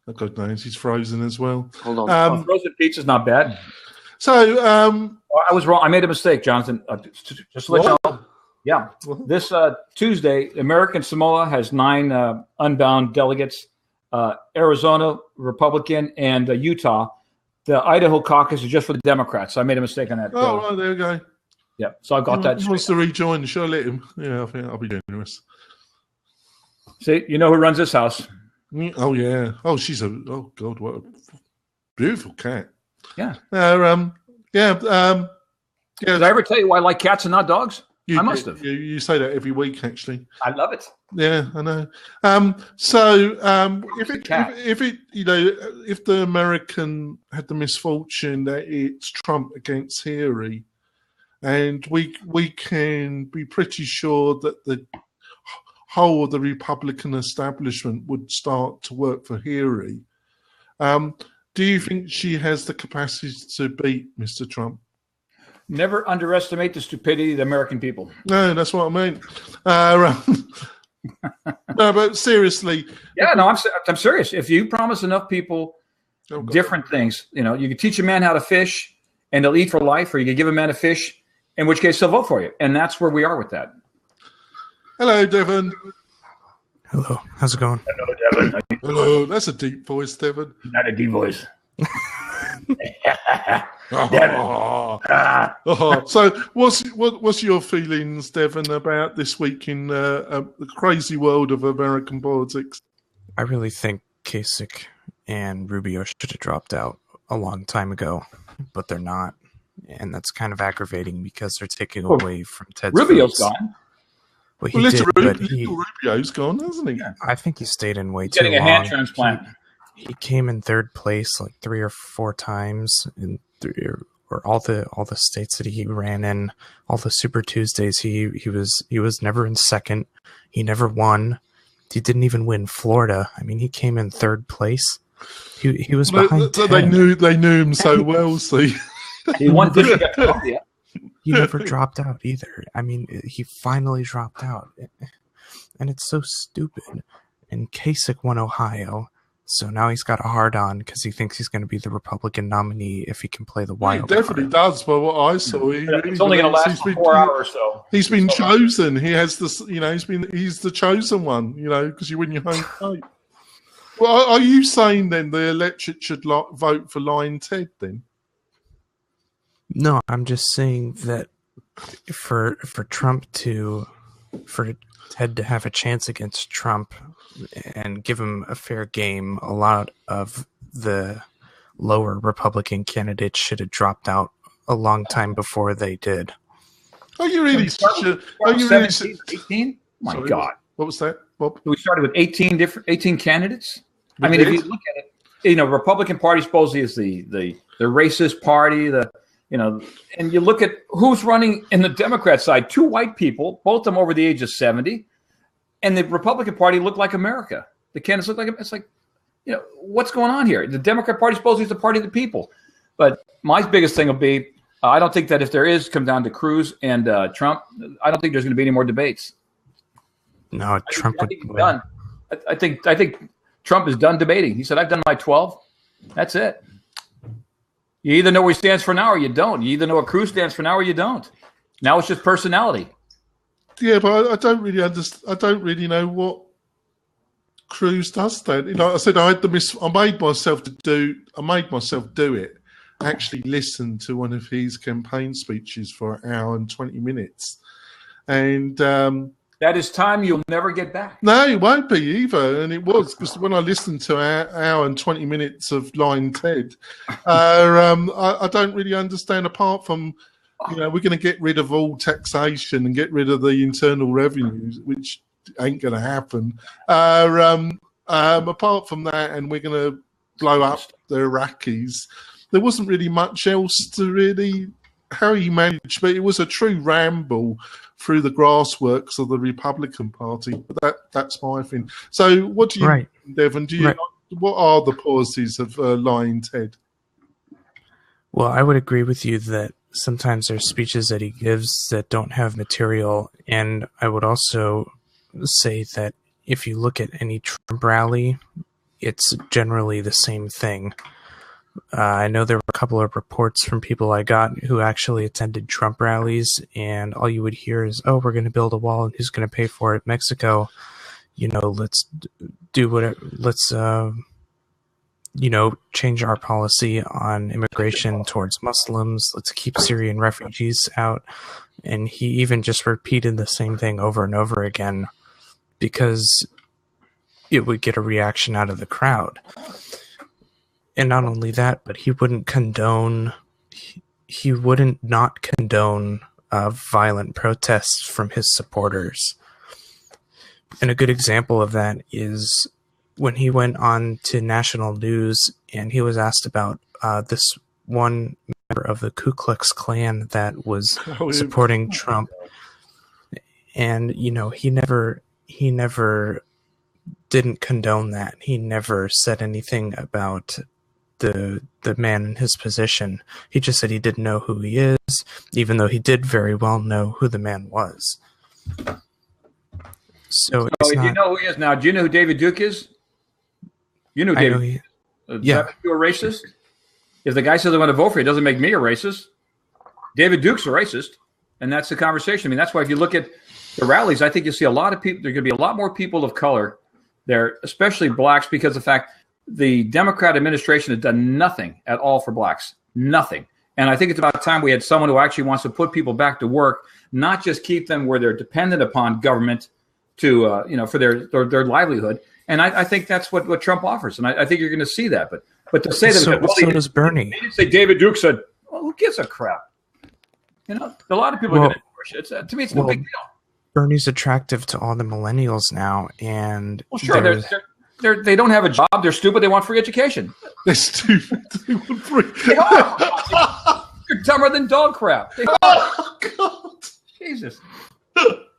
Oh, God knows, he's frozen as well. Hold on. Frozen pizza's not bad. So, I was wrong. I made a mistake, Jonathan. Just to let you know. Yeah. This Tuesday, American Samoa has 9 unbound delegates. Arizona, Republican, and Utah. The Idaho caucus is just for the Democrats. So I made a mistake on that. Oh, right, there we go. Yeah, so I got that. He wants to rejoin. Shall I let him? Yeah, I think I'll be generous. See, you know who runs this house? Oh, yeah. Oh, oh, God, what a beautiful cat. Yeah. Yeah. Did I ever tell you why I like cats and not dogs? I must have. You say that every week, actually. I love it. Yeah, I know. If the American had the misfortune that it's Trump against Hillary, and we can be pretty sure that the whole of the Republican establishment would start to work for Hillary, do you think she has the capacity to beat Mr. Trump? Never underestimate the stupidity of the American people. No, that's what I mean. No, but seriously. Yeah, no, I'm serious. If you promise enough people different things, you can teach a man how to fish and they'll eat for life, or you can give a man a fish, in which case they'll vote for you. And that's where we are with that. Hello, Devon. Hello. How's it going? Hello, Devon. Hello. That's a deep voice, Devon. Not a deep voice. So, what's your feelings, Devon, about this week in the crazy world of American politics? I really think Kasich and Rubio should have dropped out a long time ago, but they're not, and that's kind of aggravating because they're taking away from Ted's Rubio's votes. Gone. Well, Rubio's gone, hasn't he? I think he stayed in way too Getting a long. hand transplant. He came in third place like 3 or 4 times in all the states that he ran in, all the Super Tuesdays. He was never in second. He never won. He didn't even win Florida. I mean, he came in third place. He was behind. They knew him so well. See, he won Columbia. He never dropped out either. I mean, he finally dropped out, and it's so stupid. And Kasich won Ohio. So now he's got a hard-on because he thinks he's going to be the Republican nominee if he can play the wild card. He definitely does, by what I saw. It's only going to last for 4 hours or so. He's been chosen. He has this, he's the chosen one, because you win your home state. Well, are you saying then the electorate should vote for Lying Ted then? No, I'm just saying that for Ted to have a chance against Trump and give him a fair game, a lot of the lower Republican candidates should have dropped out a long time before they did. Are you really? 18? My Sorry, God! What was that, Bob? We started with 18 candidates. I mean, if you look at it, Republican Party supposedly is the racist party, and you look at who's running in the Democrat side, 2 white people, both of them over the age of 70. And the Republican Party looked like America. The candidates look like it's like, what's going on here? The Democrat Party supposedly is the party of the people. But my biggest thing will be, I don't think that if there is come down to Cruz and Trump, I don't think there's going to be any more debates. No, Trump would be done. I think Trump is done debating. He said, "I've done my 12. That's it." You either know where he stands for now or you don't. You either know what Cruz stands for now or you don't. Now it's just personality. Yeah, but I don't really understand. I don't really know what Cruz does then. I said I made myself do it. Actually, listen to one of his campaign speeches for an hour and 20 minutes, and That is time you'll never get back. No, it won't be either. And it was, because when I listened to our hour and 20 minutes of Lying Ted, I don't really understand, apart from, we're going to get rid of all taxation and get rid of the internal revenues, which ain't going to happen. Apart from that, and we're going to blow up the Iraqis, there wasn't really much else to really how he managed, but it was a true ramble through the grassworks of the Republican Party. But that's my thing. So what do you think, Devon? What are the pauses of Lying Ted? Well, I would agree with you that sometimes there's speeches that he gives that don't have material, and I would also say that if you look at any Trump rally, it's generally the same thing. I know there were a couple of reports from people I got who actually attended Trump rallies, and all you would hear is, "Oh, we're going to build a wall, and who's going to pay for it? Mexico. Let's do whatever. Let's change our policy on immigration towards Muslims. Let's keep Syrian refugees out." And he even just repeated the same thing over and over again because it would get a reaction out of the crowd. And not only that, but he wouldn't not condone violent protests from his supporters. And a good example of that is when he went on to national news and he was asked about this one member of the Ku Klux Klan that was supporting Trump. And, he never didn't condone that. He never said anything about the man in his position. He just said he didn't know who he is, even though he did very well know who the man was. So if you know who he is now, do you know who David Duke is? You know David. Does that make you a racist? If the guy says I want to vote for you, it doesn't make me a racist. David Duke's a racist, and that's the conversation. I mean, that's why if you look at the rallies, I think you'll see a lot of people. There's going to be a lot more people of color there, especially blacks, because of the fact the Democrat administration has done nothing at all for blacks. Nothing. And I think it's about time we had someone who actually wants to put people back to work, not just keep them where they're dependent upon government to, for their livelihood. And I think that's what Trump offers. And I think you're going to see that. But to say that, so does Bernie. He didn't say David Duke said, well, who gives a crap? A lot of people are going to push it. To me, it's no big deal. Bernie's attractive to all the millennials now. And they don't have a job. They're stupid. They want free education. They're stupid. They want free. They are. You're dumber than dog crap. Oh, God. Jesus.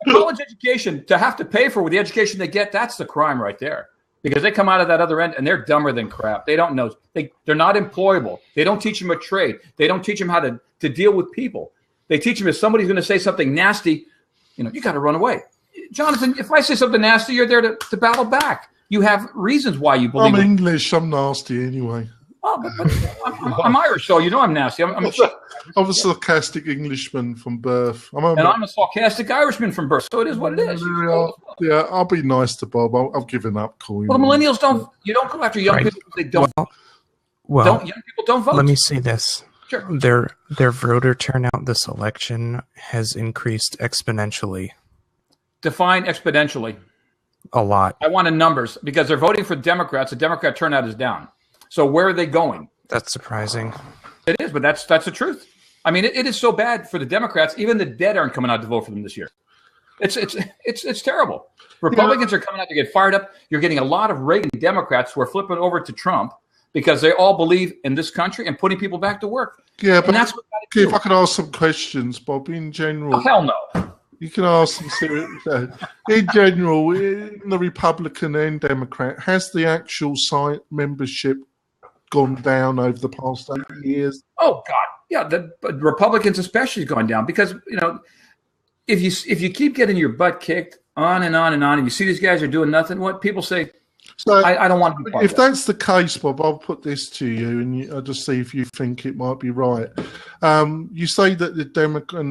College education, to have to pay for the education they get, that's the crime right there. Because they come out of that other end and they're dumber than crap. They don't know. They're not employable. They don't teach them a trade. They don't teach them how to deal with people. They teach them if somebody's going to say something nasty, you got to run away. Jonathan, if I say something nasty, you're there to battle back. You have reasons why you believe. I'm English. I'm nasty anyway. Oh, but I'm Irish, so I'm nasty. I'm a sarcastic Englishman from birth. I'm a sarcastic Irishman from birth, so it is what it is. Yeah, I'll be nice to Bob. I've given up calling. Well, the millennials don't. You don't go after young people. They don't. Young people don't vote. Let me say this. Sure. Their voter turnout this election has increased exponentially. Define exponentially. A lot. I want numbers because they're voting for Democrats. The Democrat turnout is down. So where are they going? That's surprising. It is, but that's the truth. I mean, it is so bad for the Democrats. Even the dead aren't coming out to vote for them this year. It's terrible. Republicans are coming out to get fired up. You're getting a lot of Reagan Democrats who are flipping over to Trump because they all believe in this country and putting people back to work. Yeah, but that's what if I could ask some questions, Bob, in general. Oh, hell no. You can ask some serious. In general, in the Republican and Democrat, has the actual site membership gone down over the past 8 years? Oh God, yeah. The Republicans especially gone down because if you keep getting your butt kicked on and on and on, and you see these guys are doing nothing, what people say. So I don't want to be part of that. That's the case, Bob, I'll put this to you, and I'll just see if you think it might be right. You say that the Democrat.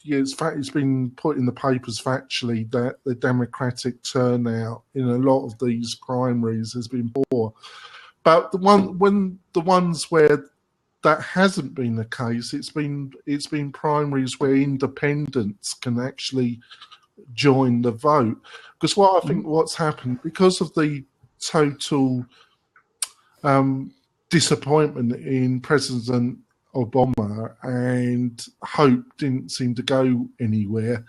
It's been put in the papers factually that the Democratic turnout in a lot of these primaries has been poor. But the ones where that hasn't been the case, it's been primaries where independents can actually join the vote. Because what I think what's happened, because of the total disappointment in President Obama, and hope didn't seem to go anywhere.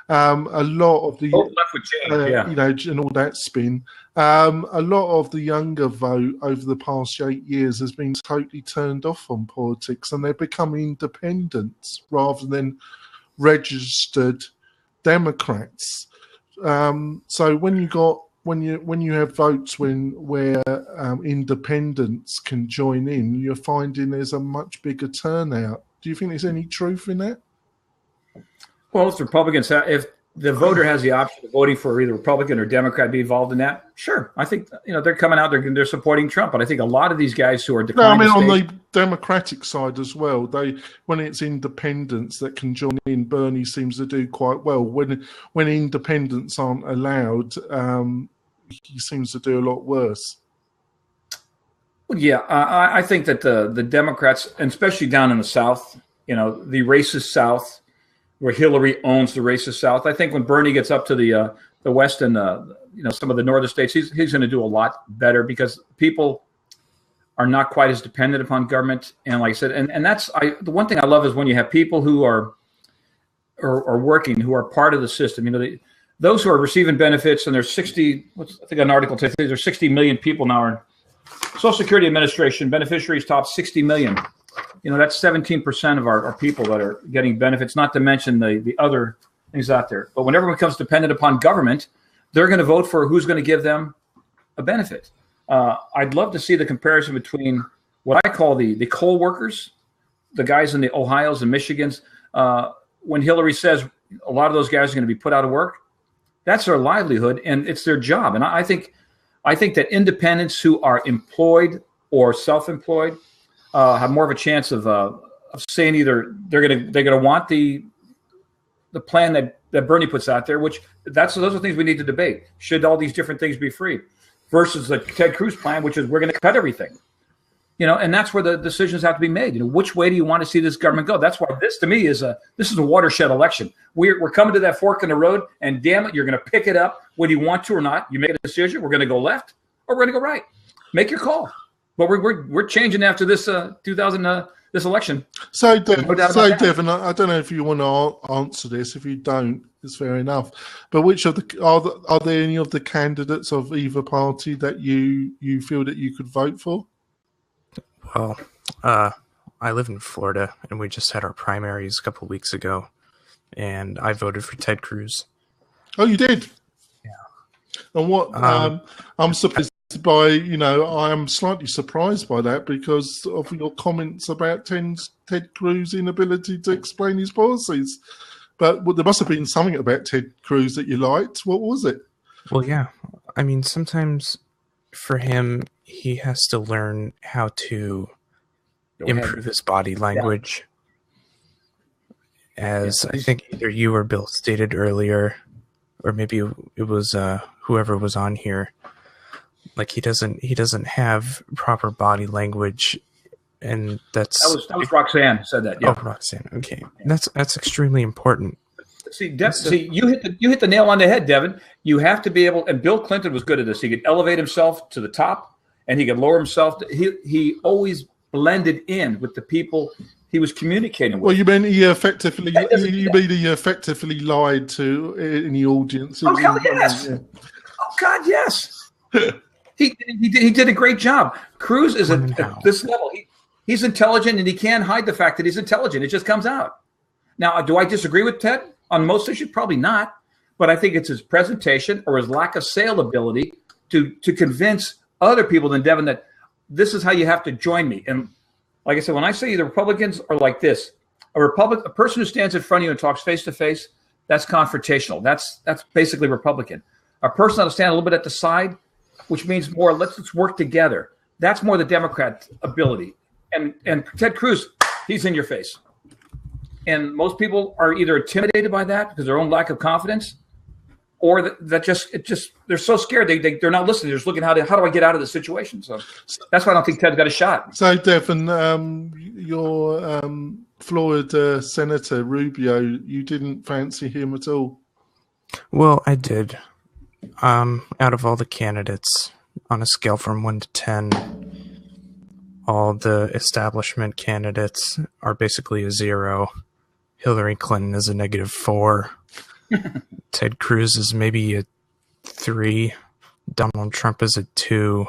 A lot of the left with change, and all that spin. A lot of the younger vote over the past 8 years has been totally turned off on politics, and they're becoming independents rather than registered Democrats. So when you have votes where independents can join in, you're finding there's a much bigger turnout. Do you think there's any truth in that? Well, if Republicans, if the voter has the option of voting for either Republican or Democrat, be involved in that, sure. I think they're coming out, they're supporting Trump, but I think a lot of these guys who are declining. On the Democratic side as well, when it's independents that can join in, Bernie seems to do quite well. When independents aren't allowed, he seems to do a lot worse. Well, yeah, I think that the Democrats, and especially down in the South, the racist South, where Hillary owns the racist South. I think when Bernie gets up to the West and some of the northern states, he's going to do a lot better because people are not quite as dependent upon government. And like I said, and that's the one thing I love is when you have people who are working, who are part of the system. Those who are receiving benefits, and there's 60. I think an article today, there's 60 million people now in Social Security Administration beneficiaries, top 60 million. That's 17% of our people that are getting benefits, not to mention the other things out there. But when everyone becomes dependent upon government, they're going to vote for who's going to give them a benefit. I'd love to see the comparison between what I call the coal workers, the guys in the Ohios and Michigans. When Hillary says a lot of those guys are going to be put out of work, that's their livelihood and it's their job. And I think that independents who are employed or self-employed have more of a chance of saying either they're gonna want the plan that Bernie puts out there, which those are things we need to debate. Should all these different things be free versus the Ted Cruz plan, which is we're going to cut everything, and that's where the decisions have to be made. Which way do you want to see this government go? That's why this to me is a watershed election. We're coming to that fork in the road, and damn it, you're going to pick it up whether you want to or not. You make a decision. We're going to go left or we're going to go right. Make your call. But we're changing after this this election. So Devin, I don't know if you want to answer this. If you don't, it's fair enough. But which of are there any of the candidates of either party that you feel that you could vote for? Well, I live in Florida, and we just had our primaries a couple of weeks ago, and I voted for Ted Cruz. Oh, you did? Yeah. And what? I'm surprised by, I am slightly surprised by that because of your comments about Ted Cruz's inability to explain his policies. But there must have been something about Ted Cruz that you liked. What was it? Well, yeah. I mean, sometimes for him, he has to learn how to improve his body language. Yeah. As I think either you or Bill stated earlier, or maybe it was whoever was on here. Like he doesn't have proper body language, and that was Roxanne said that. Yeah. Oh, Roxanne. Okay, that's extremely important. See, you hit the nail on the head, Devin. You have to be able, and Bill Clinton was good at this. He could elevate himself to the top, and he could lower himself. He always blended in with the people he was communicating with. Well, you mean he effectively lied to in the audience? Oh, hell yes! Yeah. Oh God, yes. He did a great job. Cruz is at this level. He's intelligent, and he can't hide the fact that he's intelligent. It just comes out. Now, do I disagree with Ted on most issues? Probably not. But I think it's his presentation or his lack of sale ability to convince other people than Devin that this is how you have to join me. And like I said, when I say the Republicans are like this, a person who stands in front of you and talks face to face, that's confrontational. That's basically Republican. A person that'll stand a little bit at the side, which means more, let's work together. That's more the Democrat ability. And Ted Cruz, he's in your face. And most people are either intimidated by that because of their own lack of confidence, or they're so scared they're not listening. They're just looking how do I get out of the situation. So that's why I don't think Ted's got a shot. So Devin, your Florida Senator Rubio, you didn't fancy him at all? Well, I did. Out of all the candidates, on a scale from 1 to 10, all the establishment candidates are basically a 0. Hillary Clinton is a -4. Ted Cruz is maybe a 3. Donald Trump is a 2.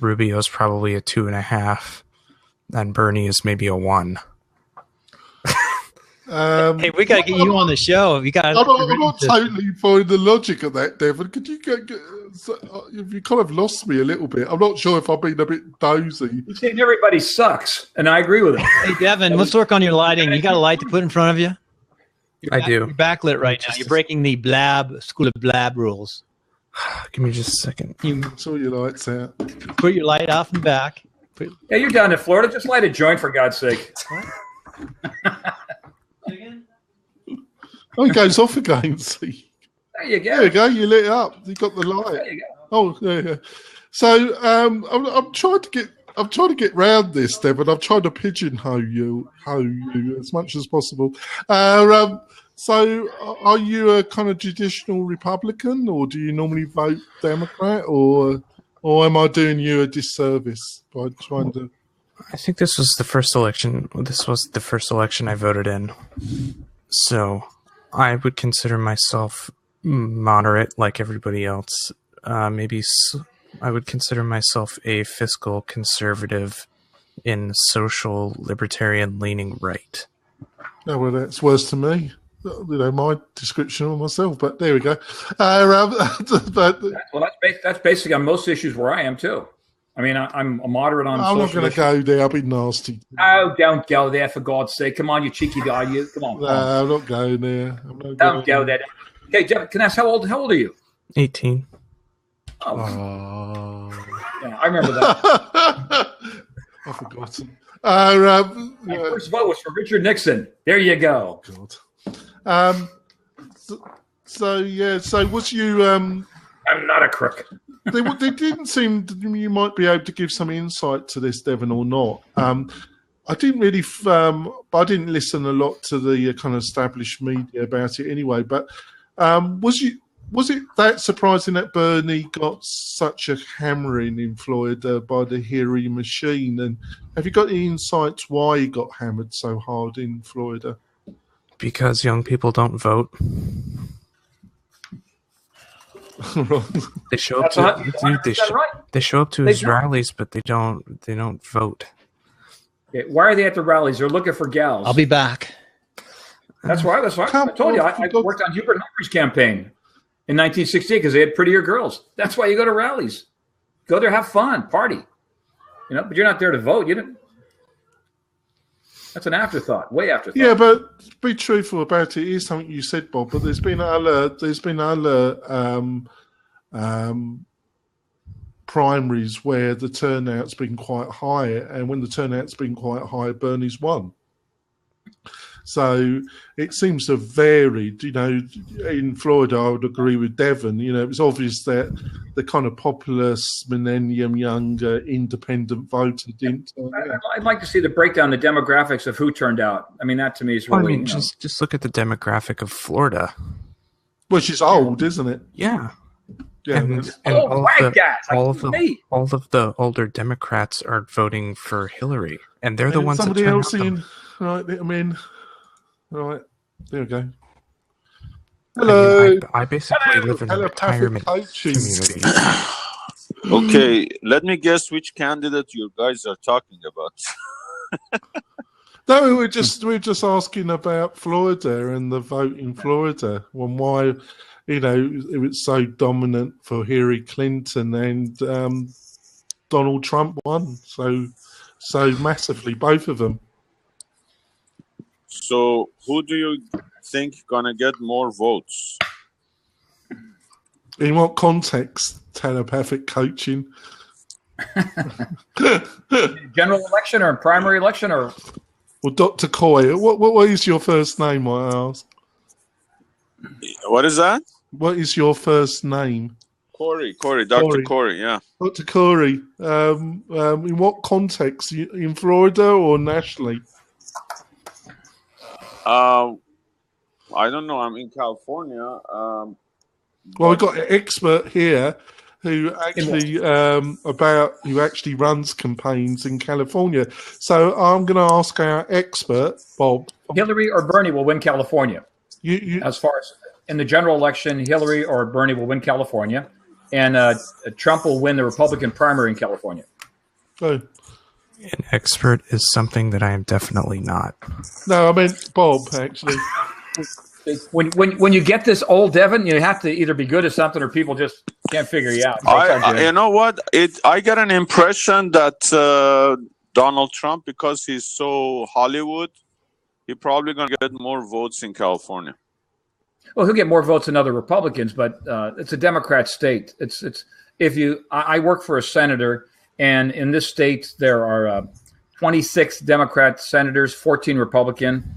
Rubio's probably a 2.5. And Bernie is maybe a 1. Hey, we got to get you on the show. You got. I'm not totally following the logic of that, Devon. Could you you kind of lost me a little bit. I'm not sure if I've been a bit dozy. You're saying everybody sucks, and I agree with him. Hey, Devon, let's work on your lighting. You got a light to put in front of you? I do. You're backlit right now. You're breaking the School of Blab rules. Give me just a second. Saw your lights out. Put your light off and back. Yeah, you're down in Florida. Just light a joint, for God's sake. Oh, it goes off again. See, there you go. There you go. You lit it up. You got the light. There you go. Oh, yeah. So I'm trying to get round this, Devon. I'm trying to pigeonhole you as much as possible. So are you a kind of traditional Republican, or do you normally vote Democrat, or am I doing you a disservice by trying to? I think this was the first election. This was the first election I voted in. So I would consider myself moderate like everybody else. Maybe I would consider myself a fiscal conservative in social libertarian leaning right. Oh, well, that's worse to me. You know, my description of myself, but there we go. But, well, that's basically on most issues where I am too. I mean, I'm a moderate on. I'm not going to go there. I'll be nasty. Oh, don't go there, for God's sake! Come on, you cheeky guy! You come on. No, I'm not going there. Don't go there. Okay, Jeff, can I ask how old are you? 18. Oh. Yeah, I remember that. I've forgotten. My first vote was for Richard Nixon. There you go. God. So was you? I'm not a crook. They didn't seem you might be able to give some insight to this, Devon, or not. I didn't really, I didn't listen a lot to the kind of established media about it anyway. But was it that surprising that Bernie got such a hammering in Florida by the Hillary machine? And have you got any insights why he got hammered so hard in Florida? Because young people don't vote. They show up they show up to his rallies, but they don't vote. Okay, why are they at the rallies? They're looking for gals. I'll be back. That's why. I told you. I worked on Hubert Humphrey's campaign in 1968 because they had prettier girls. That's why you go to rallies. Go there, have fun, party. You know, but you're not there to vote. You didn't. That's an afterthought, way afterthought. Yeah, but to be truthful about it, it is something you said, Bob. But there's been other primaries where the turnout's been quite high, and when the turnout's been quite high, Bernie's won. So it seems to have varied. You know, in Florida, I would agree with Devon. You know, it was obvious that the kind of populist, millennium, younger, independent voter didn't. I'd like to see the breakdown, the demographics of who turned out. I mean, that to me is really. Just look at the demographic of Florida, which is old, isn't it? Yeah. Yeah, and all of the older Democrats are voting for Hillary, and they're the ones that turn out them. Right, I mean, right, there we go. Hello. I basically live in a retirement community. Okay, let me guess which candidate you guys are talking about. No, we were just asking about Florida and the vote in Florida, and why, you know, it was so dominant for Hillary Clinton, and Donald Trump won so massively, both of them. So, who do you think gonna get more votes? In what context? Telepathic coaching. General election or primary election or? Well, Dr. Coy, what is your first name, I ask? What is that? What is your first name? Corey, Dr. Corey, yeah. Dr. Corey, in what context? In Florida or nationally? Well, I don't know. I'm in California. Well, we've got an expert here who actually who actually runs campaigns in California. So I'm going to ask our expert, Bob. Hillary or Bernie will win California. As far as in the general election, Hillary or Bernie will win California, and Trump will win the Republican primary in California. Oh. An expert is something that I am definitely not. No, I meant Bob, actually. When you get this old, Devin, you have to either be good at something or people just can't figure you out. You know what? I get an impression that Donald Trump, because he's so Hollywood, he's probably going to get more votes in California. Well, he'll get more votes than other Republicans, but it's a Democrat state. I work for a senator, and in this state there are 26 Democrat senators, 14 Republican.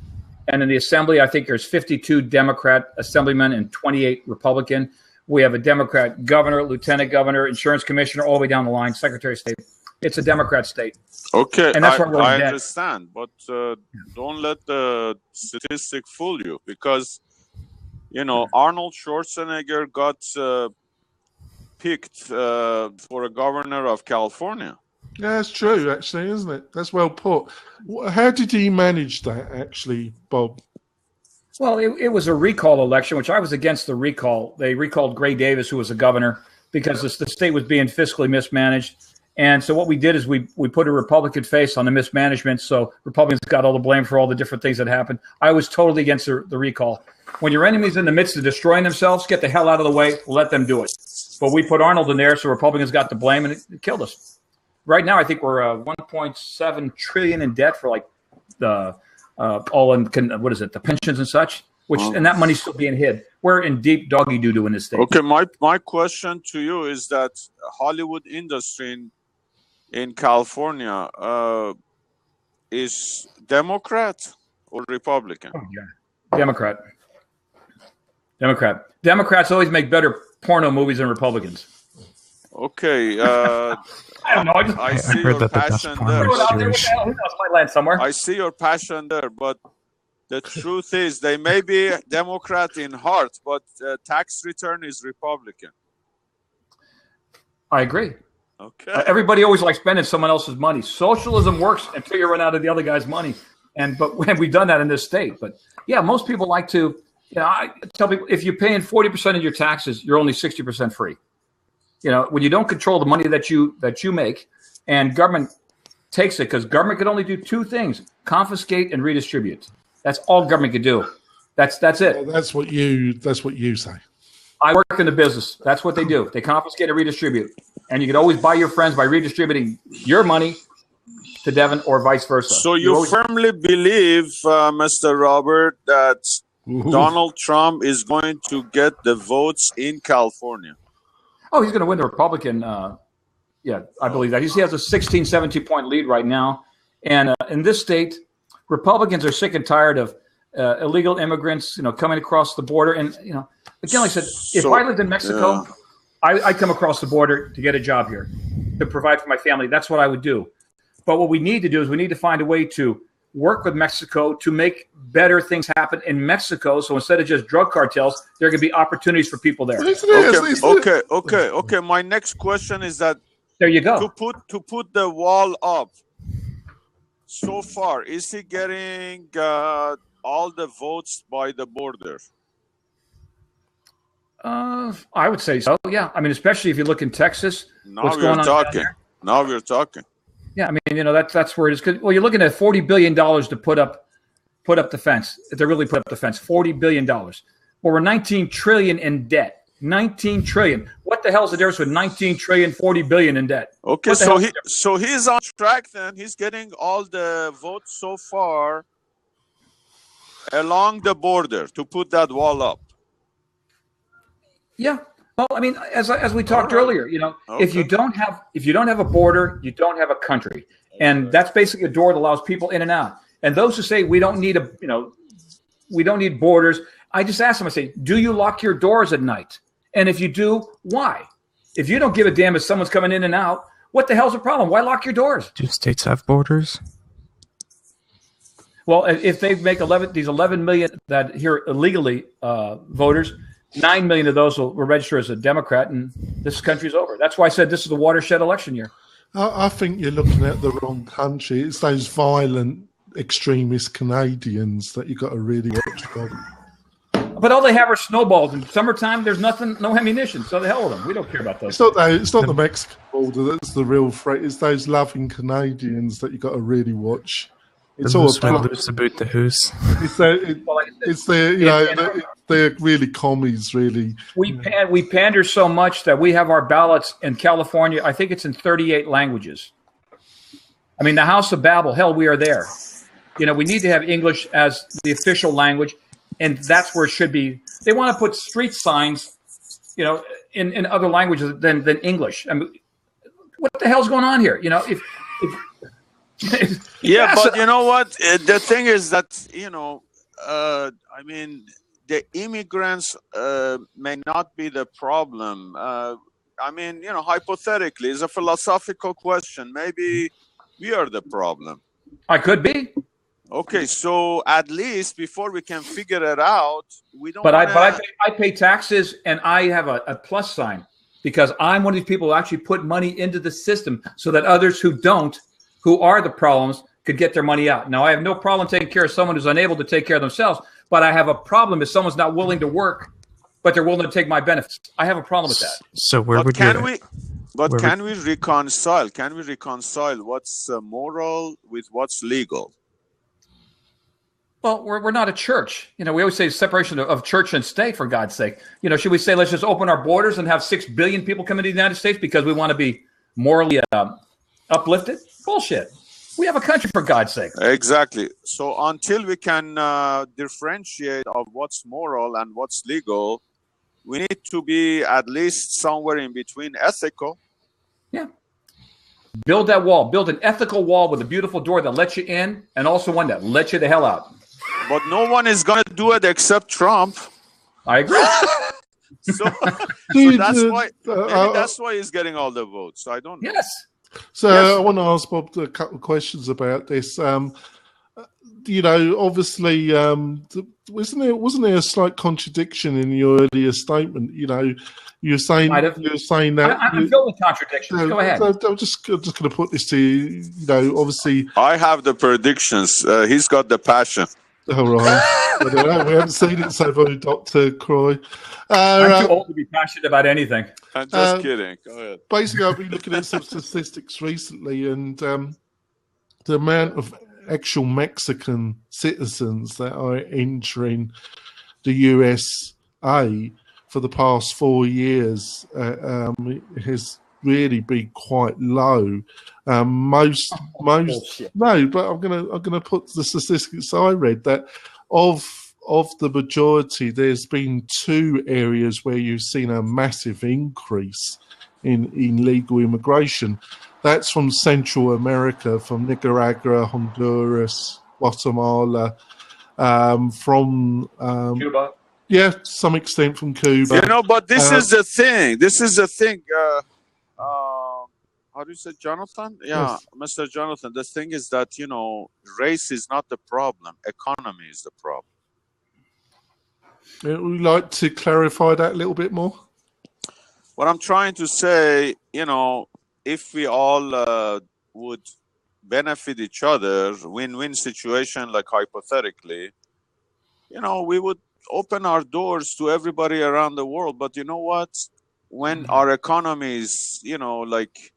And in the assembly, I think there's 52 Democrat assemblymen and 28 Republican. We have a Democrat governor, lieutenant governor, insurance commissioner, all the way down the line, secretary of state. It's a Democrat state. Okay, and that's I understand, but don't let the statistic fool you, because, Arnold Schwarzenegger got picked for a governor of California. Yeah, that's true, actually, isn't it? That's well put. How did he manage that, actually, Bob? Well, it was a recall election, which I was against the recall. They recalled Gray Davis, who was the governor, because the state was being fiscally mismanaged. And so what we did is we put a Republican face on the mismanagement, so Republicans got all the blame for all the different things that happened. I was totally against the recall. When your enemy's in the midst of destroying themselves, get the hell out of the way, let them do it. But we put Arnold in there, so Republicans got the blame, and it killed us. Right now, I think we're 1.7 trillion in debt for the the pensions and such, and that money's still being hid. We're in deep doggy doo-doo in this state. Okay, my question to you is that Hollywood industry in California is Democrat or Republican? Oh, yeah. Democrat. Democrats always make better porno movies than Republicans. Okay. I don't know. I see your passion there. I see your passion there, but the truth is they may be Democrat in heart, but tax return is Republican. I agree. Okay. Everybody always likes spending someone else's money. Socialism works until you run out of the other guy's money, but we've done that in this state. But yeah, most people like to. I tell people, if you're paying 40% of your taxes, you're only 60% free. When you don't control the money that you make, and government takes it, because government can only do two things: confiscate and redistribute. That's all government can do. That's it. Well, that's what you say. I work in the business. That's what they do. They confiscate and redistribute. And you can always buy your friends by redistributing your money to Devin or vice versa. So you firmly believe, Mr. Robert, that Donald Trump is going to get the votes in California? Oh, he's going to win the Republican. Yeah, I believe that. He has a 16, 17-point lead right now. And in this state, Republicans are sick and tired of illegal immigrants, coming across the border. And, again, like I said, if I lived in Mexico, I'd come across the border to get a job here, to provide for my family. That's what I would do. But what we need to do is we need to find a way to work with Mexico to make better things happen in Mexico. So instead of just drug cartels, there are going to be opportunities for people there. Okay. My next question is that there you go. To put the wall up. So far, is he getting all the votes by the border? I would say so. Yeah, I mean, especially if you look in Texas. Now we're talking. Yeah, I mean, that's where it is. Well, you're looking at $40 billion to put up the fence. If they really put up the fence, $40 billion. Well, we're $19 trillion in debt. $19 trillion. What the hell is the difference with $19 trillion, $40 billion in debt? Okay, so he's on track then. He's getting all the votes so far along the border to put that wall up. Yeah. Well, I mean, as we talked earlier, if you don't have a border, you don't have a country, and that's basically a door that allows people in and out. And those who say we don't need we don't need borders, I just ask them. I say, do you lock your doors at night? And if you do, why? If you don't give a damn if someone's coming in and out, what the hell's the problem? Why lock your doors? Do states have borders? Well, if they make these 11 million that here illegally voters, 9 million of those will register as a Democrat, and this country's over. That's why I said this is a watershed election year. I think you're looking at the wrong country. It's those violent extremist Canadians that you got to really watch for. But all they have are snowballs. In summertime, there's no ammunition. So the hell with them. We don't care about those. It's not the Mexican border that's the real threat. It's those loving Canadians that you got to really watch. It's all about the who's. They're really commies, really. We pander so much that we have our ballots in California. I think it's in 38 languages. I mean, the House of Babel, hell, we are there. We need to have English as the official language, and that's where it should be. They want to put street signs, in other languages than English. I mean, what the hell's going on here? Yeah, but you know what? The thing is that, I mean, the immigrants may not be the problem. I mean, hypothetically, it's a philosophical question. Maybe we are the problem. I could be. Okay, so at least before we can figure it out, we don't. But I pay taxes, and I have a plus sign because I'm one of these people who actually put money into the system so that others who don't, who are the problems, could get their money out. Now, I have no problem taking care of someone who's unable to take care of themselves, but I have a problem if someone's not willing to work, but they're willing to take my benefits. I have a problem with that. So can we reconcile? Can we reconcile what's moral with what's legal? Well, we're not a church. We always say separation of church and state, for God's sake. Should we say let's just open our borders and have 6 billion people come into the United States because we want to be morally uplifted? Bullshit. We have a country, for God's sake. Exactly. So until we can differentiate of what's moral and what's legal, we need to be at least somewhere in between ethical. Yeah. Build that wall. Build an ethical wall with a beautiful door that lets you in and also one that lets you the hell out. But no one is going to do it except Trump. I agree. so that's why he's getting all the votes. I don't know. Yes. So I want to ask Bob a couple of questions about this. Obviously, wasn't there a slight contradiction in your earlier statement? You're saying that I'm filled with contradictions. Go ahead. I'm just going to put this to you. Obviously, I have the predictions. He's got the passion. All right. I don't know. We haven't seen it so far, Dr. Croy. I'm too old to be passionate about anything. I'm just kidding. Go ahead. Basically, I've been looking at some statistics recently, and the amount of actual Mexican citizens that are entering the USA for the past 4 years has really been quite low. No, but I'm gonna put the statistics I read that of the majority, there's been 2 areas where you've seen a massive increase in legal immigration. That's from Central America, from Nicaragua, Honduras, Guatemala, from Cuba. Yeah, to some extent from Cuba. But this is the thing. How do you say, Jonathan? Yeah, yes. Mr. Jonathan, the thing is that, race is not the problem. Economy is the problem. Would you like to clarify that a little bit more? What I'm trying to say, if we all would benefit each other, win-win situation, like hypothetically, we would open our doors to everybody around the world. But you know what? When our economy is, like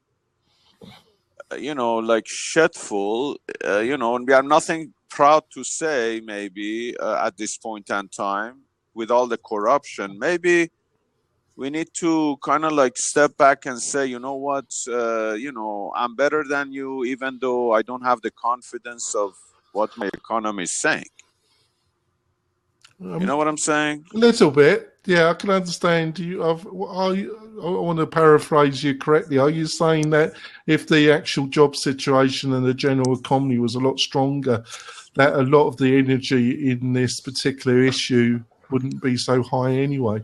shitful, and we have nothing proud to say, maybe at this point in time, with all the corruption, maybe we need to kind of like step back and say, you know what, I'm better than you, even though I don't have the confidence of what my economy is saying. You know what I'm saying? A little bit. Yeah, I can understand. I want to paraphrase you correctly. Are you saying that if the actual job situation and the general economy was a lot stronger, that a lot of the energy in this particular issue wouldn't be so high anyway?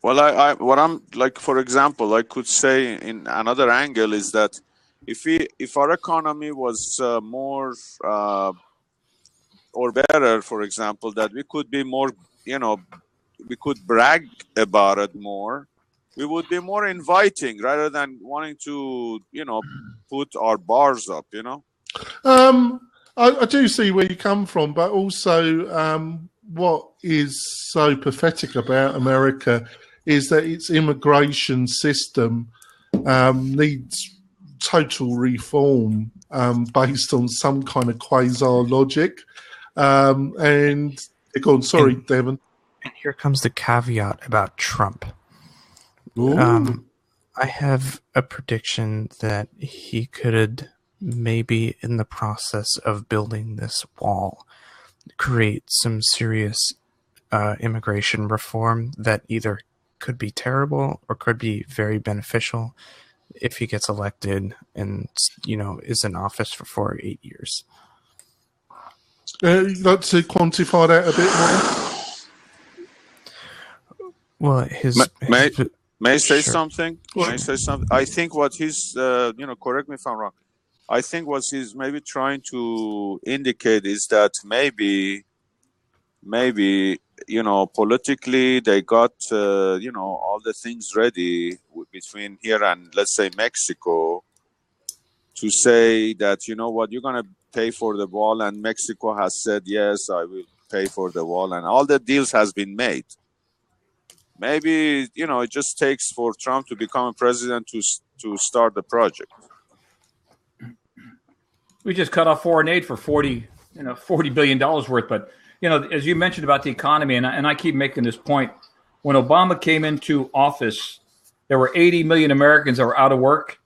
Well, what I'm like, for example, I could say in another angle is that if our economy was more or better, for example, that we could be more, we could brag about it more. We would be more inviting rather than wanting to, put our bars up, I do see where you come from, but also what is so pathetic about America is that its immigration system needs total reform based on some kind of quasi-logic. And go on, sorry, Devon. And here comes the caveat about Trump. I have a prediction that he could maybe, in the process of building this wall, create some serious immigration reform that either could be terrible or could be very beneficial if he gets elected and, is in office for 4 or 8 years. You'd like to quantify that a bit more? Well, May I say Sure. something? May I say something? I think what he's, correct me if I'm wrong. I think what he's maybe trying to indicate is that maybe, politically they got, all the things ready between here and, let's say, Mexico to say that, you're going to pay for the wall, and Mexico has said, yes, I will pay for the wall, and all the deals has been made. Maybe, it just takes for Trump to become a president to start the project. We just cut off foreign aid for $40 billion worth. But, as you mentioned about the economy, and I keep making this point, when Obama came into office, there were 80 million Americans that were out of work.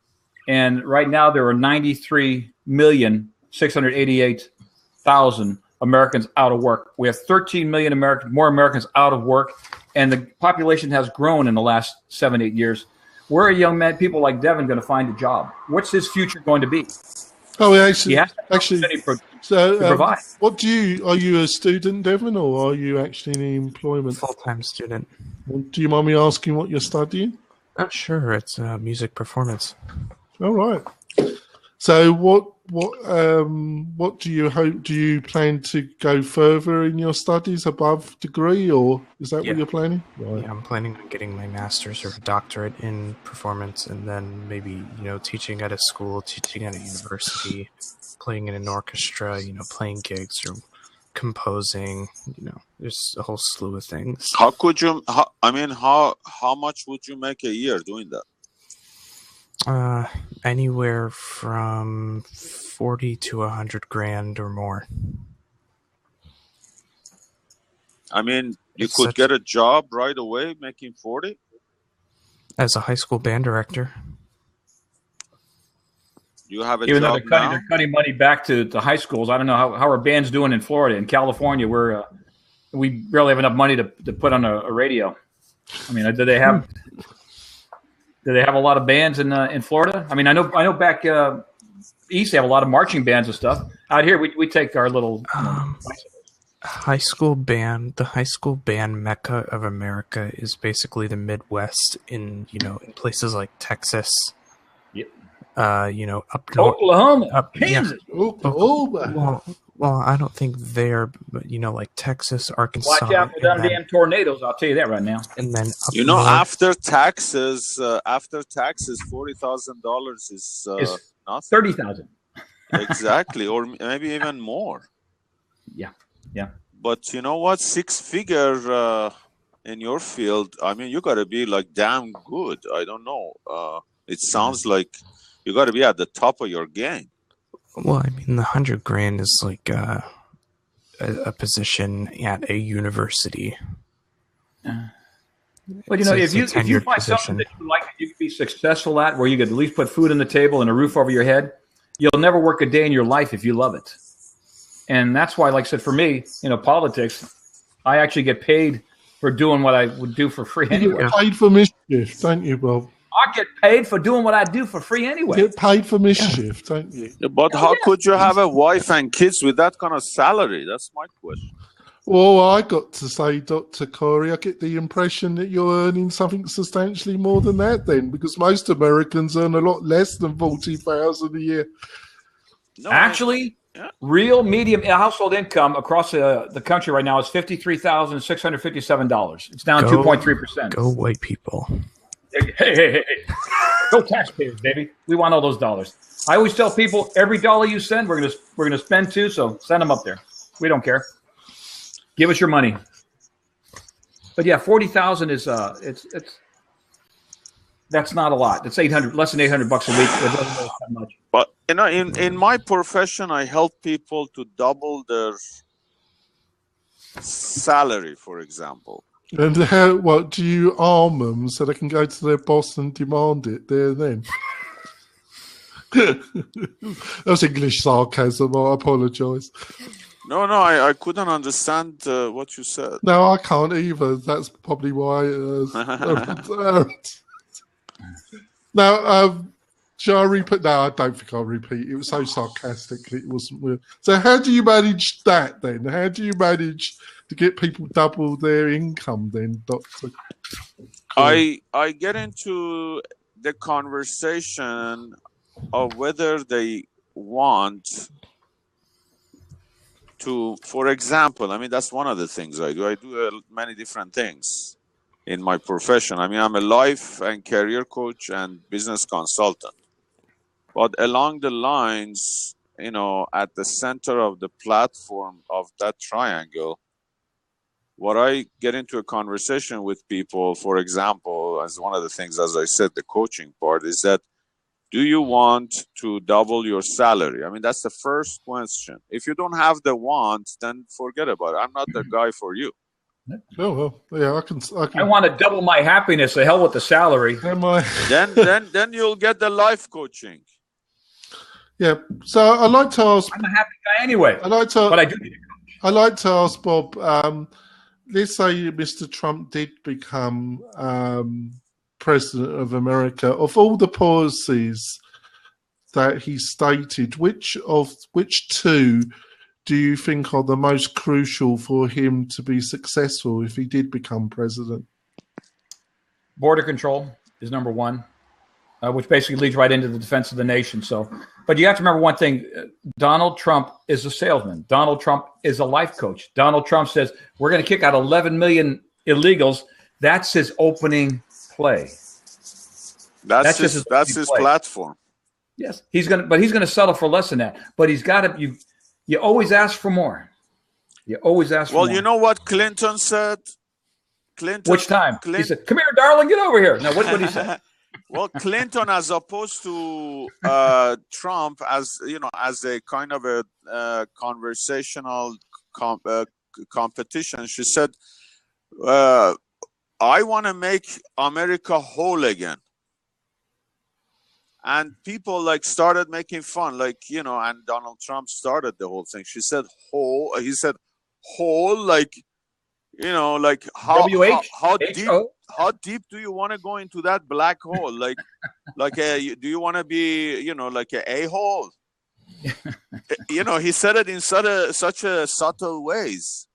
And right now there are 93,688,000 Americans out of work. We have 13 million more Americans out of work. And the population has grown in the last 7-8 years. Where are young men, people like Devin, going to find a job? What's his future going to be? Oh, actually, to provide. What are you a student, Devin, or are you actually in employment? Full-time student. Do you mind me asking what you're studying? Oh, sure. It's music performance. All right. So what do you hope? Do you plan to go further in your studies above degree, or is that what you're planning? Right. Yeah, I'm planning on getting my master's or doctorate in performance, and then maybe teaching at a school, teaching at a university, playing in an orchestra, playing gigs or composing. There's a whole slew of things. How much would you make a year doing that? Anywhere from 40 to 100 grand or more. You could get a job right away making 40 as a high school band director. You have a Even job though they're cutting money back to high schools. I don't know how our band's doing in Florida. In California, we barely have enough money to put on a radio. Do they have? Do they have a lot of bands in Florida? I know back east they have a lot of marching bands and stuff. Out here we take our little high school band. The high school band mecca of America is basically the Midwest in places like Texas. Yep. Up Oklahoma, Kansas. Yeah. Oklahoma. Well, I don't think there, but like Texas, Arkansas. Watch out for them damn tornadoes! I'll tell you that right now. And then after taxes, $40,000 is nothing. $30,000. Exactly, or maybe even more. Yeah. But you know what? 6-figure in your field. You got to be like damn good. I don't know. It sounds like you got to be at the top of your game. Well, the 100 grand is like a position at a university. Well, if you find something that you like, that you can be successful at, where you could at least put food on the table and a roof over your head, you'll never work a day in your life if you love it. And that's why, like I said, for me, politics, I actually get paid for doing what I would do for free anyway. You get paid for mischief, don't you, Bob? I get paid for doing what I do for free anyway. You get paid for mischief, don't you? But how could you have a wife and kids with that kind of salary? That's my question. Well, I got to say, Dr. Corey, I get the impression that you're earning something substantially more than that then, because most Americans earn a lot less than $40,000 a year. No, actually, Real medium household income across the country right now is $53,657. It's down 2.3%. Go white people. Hey. Go taxpayers, baby. We want all those dollars. I always tell people every dollar you send, we're gonna spend too, so send them up there. We don't care. Give us your money. But yeah, 40,000 is that's not a lot. It's less than $800 a week. It doesn't really that much. But in my profession, I help people to double their salary, for example. And what do you arm them so they can go to their boss and demand it there and then? That's English sarcasm. I apologise. No, I couldn't understand what you said. No, I can't either. That's probably why. Now, shall I repeat? No, I don't think I'll repeat. It was so sarcastic. It wasn't real. So how do you manage that then? How do you manage to get people double their income then, Doctor? I get into the conversation of whether they want to, for example, I mean, that's one of the things I do. I do many different things in my profession. I mean, I'm a life and career coach and business consultant. But along the lines, at the center of the platform of that triangle, what I get into a conversation with people, for example, as one of the things, as I said, the coaching part, is that, do you want to double your salary? I mean, that's the first question. If you don't have the want, then forget about it. I'm not the guy for you. Oh, well, yeah, I can. I want to double my happiness. The hell with the salary. Then you'll get the life coaching. Yeah. So I'd like to ask. I'm a happy guy anyway. But I do need a coach. I'd like to ask Bob. Let's say Mr. Trump did become president of America. Of all the policies that he stated, which two do you think are the most crucial for him to be successful if he did become president? Border control is number one, which basically leads right into the defense of the nation. But you have to remember one thing. Donald Trump is a salesman. Donald Trump is a life coach. Donald Trump says, we're going to kick out 11 million illegals. That's his opening play. That's his platform. Yes, he's going to settle for less than that. But he's got to. You always ask for more. You always ask for more. Well, you know what Clinton said? Which time? He said, "Come here, darling, get over here." Now, what did he say? Well, Clinton, as opposed to Trump, as a kind of a conversational competition, she said, "I want to make America whole again." And people started making fun, and Donald Trump started the whole thing. She said whole. He said whole, how deep do you want to go into that black hole? Do you want to be like a hole? He said it in such a subtle ways.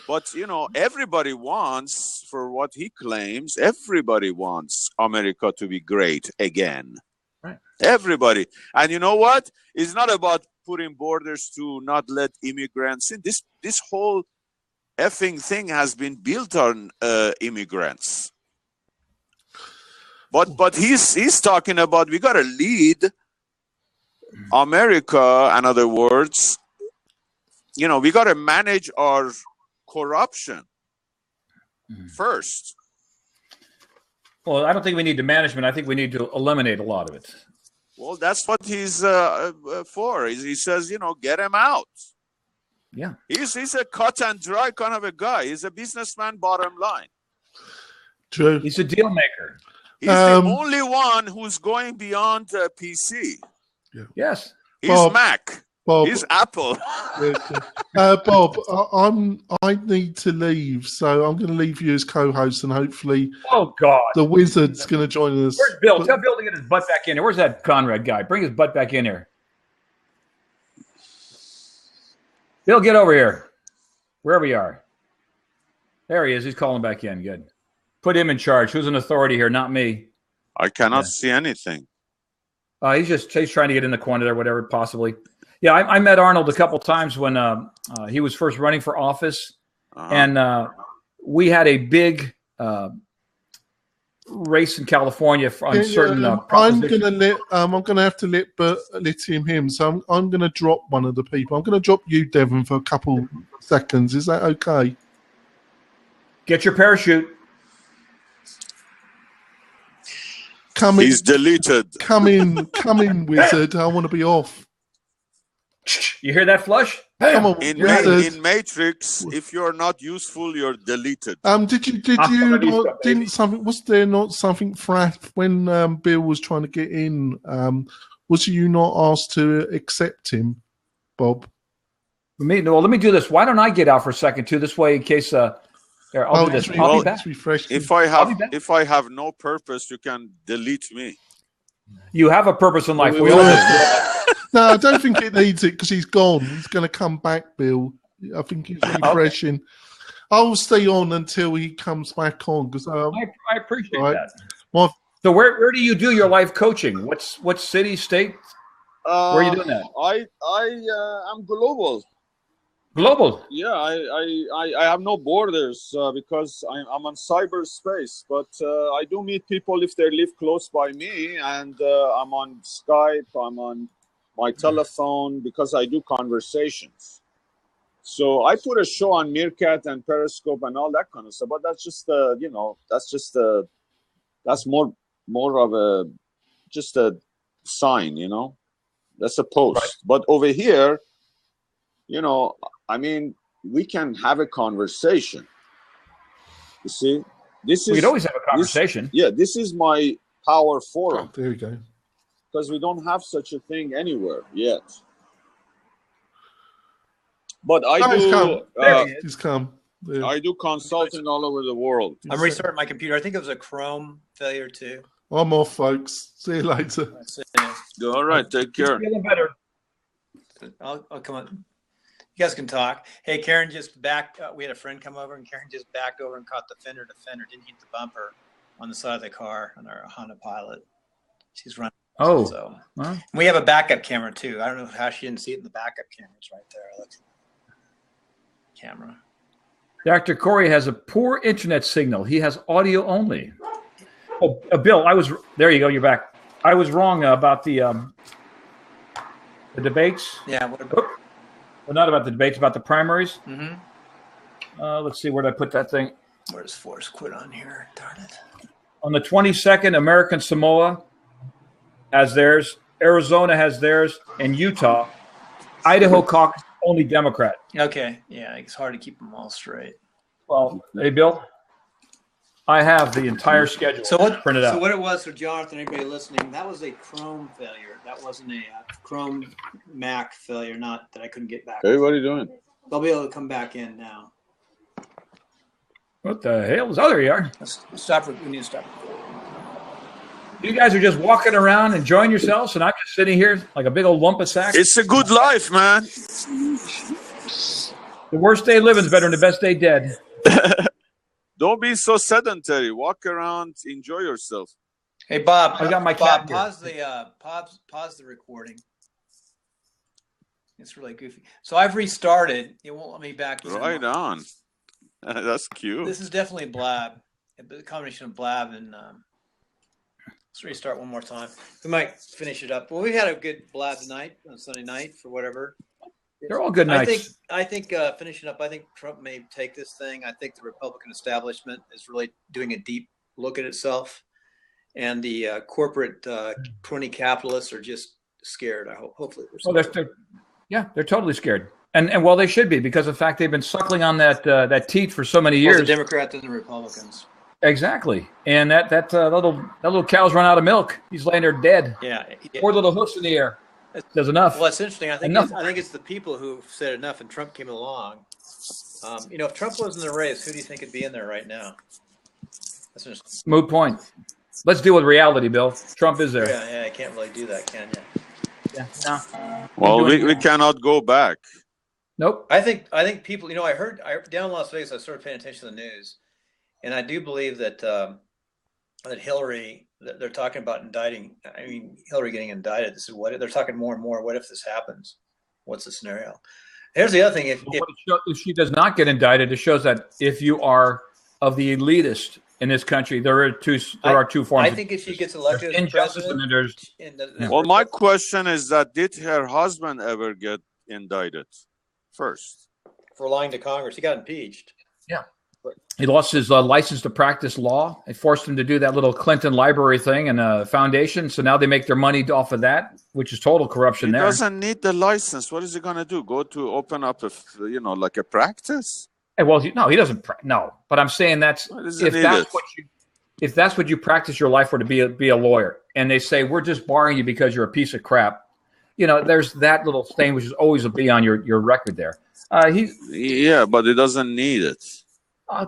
But everybody wants, for what he claims, everybody wants America to be great again. Right. Everybody. And you know what? It's not about putting borders to not let immigrants in. This whole effing thing has been built on immigrants. But he's talking about, we got to lead America. In other words, we got to manage our corruption first. Well, I don't think we need the management. I think we need to eliminate a lot of it. Well, that's what he's for. He says, get him out. Yeah. He's a cut and dry kind of a guy. He's a businessman, bottom line. True. He's a deal maker. He's the only one who's going beyond PC. Yeah. Yes. He's Bob, Mac. Bob, He's Apple. Bob, I need to leave, so I'm going to leave you as co-host, and hopefully, the wizard's going to join us. Where's Bill? Tell Bill to get his butt back in here. Where's that Conrad guy? Bring his butt back in here. Bill, get over here. Wherever you are. There he is. He's calling back in. Good. Put him in charge. Who's an authority here? Not me. I cannot see anything. He's trying to get in the corner there, whatever, possibly. Yeah, I met Arnold a couple times when he was first running for office, and we had a big race in California on certain propositions. I'm gonna have to let him. So I'm gonna drop one of the people. I'm gonna drop you, Devon, for a couple seconds. Is that okay? Get your parachute. He's deleted. Come in, wizard. I want to be off. You hear that flush? Come on, in Matrix, if you're not useful, you're deleted. Was there not something when Bill was trying to get in? Was you not asked to accept him, Bob? Let me do this. Why don't I get out for a second too? This way, in case I'll do this. I'll be back. If I have no purpose, you can delete me. You have a purpose in life. We all do. No, I don't think it needs it because he's gone. He's going to come back, Bill. I think he's refreshing. Okay. I'll stay on until he comes back on because I appreciate that. Well, so where do you do your life coaching? What city, state? Where are you doing that? I'm global. Global. Yeah, I have no borders because I'm on cyberspace. But I do meet people if they live close by me, and I'm on Skype. I'm on my telephone because I do conversations. So I put a show on Meerkat and Periscope and all that kind of stuff. But that's just that's more of just a sign, That's a post. Right. But over here, we can have a conversation. You see, we could always have a conversation. This is my power forum. Oh, there you go. Because we don't have such a thing anywhere yet. But he's come. Yeah. I do consulting all over the world. I'm restarting my computer. I think it was a Chrome failure too. I'm off, folks. See you later. All right, take care. Feeling better. I'll come on. You guys can talk. Hey, Karen just backed. We had a friend come over, and Karen just backed over and caught the fender to fender. Didn't hit the bumper on the side of the car on our Honda Pilot. She's running. Oh, so we have a backup camera too. I don't know how she didn't see it in the backup camera. It's right there. Look, camera. Dr. Corey has a poor internet signal. He has audio only. Oh, Bill, there you go. You're back. I was wrong about the debates. Yeah. What about? Well, not about the debates, about the primaries. Mm-hmm. Let's see, where did I put that thing? Where's Force quit on here? Darn it. On the 22nd, American Samoa has theirs, Arizona has theirs, and Utah. Idaho caucus, only Democrat. Okay. Yeah, it's hard to keep them all straight. Well, hey, Bill, I have the entire schedule printed out. So what it was for Jonathan, anybody listening, that was a Chrome failure. That wasn't a Chrome Mac failure, not that I couldn't get back. Hey, what are you doing? They'll be able to come back in now. What the hell? Oh, there you are. We need to stop. You guys are just walking around enjoying yourselves, and I'm just sitting here like a big old lump of sack. It's a good life, man. The worst day living is better than the best day dead. Don't be so sedentary. Walk around, enjoy yourself. Hey, Bob, I got my Bob, cat. pause the recording. It's really goofy. So I've restarted. It won't let me back. Right on. That's cute. This is definitely Blab. A combination of Blab and let's restart one more time. We might finish it up. Well, we had a good Blab night on Sunday night for whatever. They're all good nights. I think finishing up, I think Trump may take this thing. I think the Republican establishment is really doing a deep look at itself. And the corporate crony capitalists are just scared. Hopefully. They're totally scared. And well, they should be, because of the fact they've been suckling on that teat for so many years. The Democrats and the Republicans. Exactly. And that little cow's run out of milk. He's laying there dead. Yeah. 4 little hoofs in the air. Does enough. Well, it's interesting. I think it's the people who said enough, and Trump came along. If Trump wasn't in the race, who do you think would be in there right now? That's interesting. Moot point. Let's deal with reality, Bill. Trump is there. Yeah, I can't really do that, can you? Yeah. No. Well, we cannot go back. Nope. I think people. I heard down in Las Vegas. I started paying attention to the news, and I do believe that that Hillary. They're talking about indicting. I mean, Hillary getting indicted. This is what they're talking more and more. What if this happens? what's the scenario? Here's the other thing: if she does not get indicted, it shows that if you are of the elitist in this country, there are two forms. I think if she gets elected as president, well, my question is that did her husband ever get indicted first for lying to Congress? He got impeached. Yeah, he lost his license to practice law. It forced him to do that little Clinton library thing and a foundation. So now they make their money off of that, which is total corruption. He doesn't need the license. What is he going to do? Go to open up like a practice? Well, no, he doesn't. No, but I'm saying if that's what you practice your life for, to be a lawyer, and they say we're just barring you because you're a piece of crap, there's that little thing which is always be on your record there. But he doesn't need it. I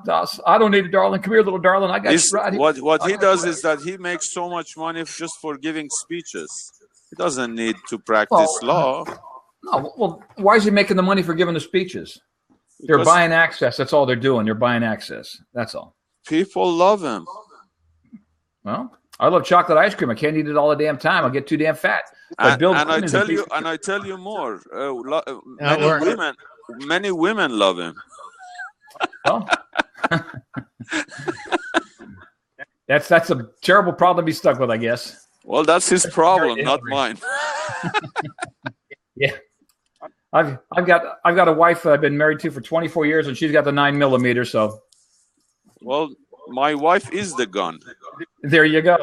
don't need it, darling. Come here, little darling. I got you right here. What he does is that he makes so much money just for giving speeches. He doesn't need to practice law. No, well, why is he making the money for giving the speeches? They're buying access. That's all they're doing. They're buying access. That's all. People love him. Well, I love chocolate ice cream. I can't eat it all the damn time. I'll get too damn fat. But I tell you more. Many women love him. Well, that's a terrible problem to be stuck with, I guess. Well, that's his problem, not mine. Yeah. I've got a wife that I've been married to for 24 years, and she's got the 9mm. So, well, my wife is the gun. There you go.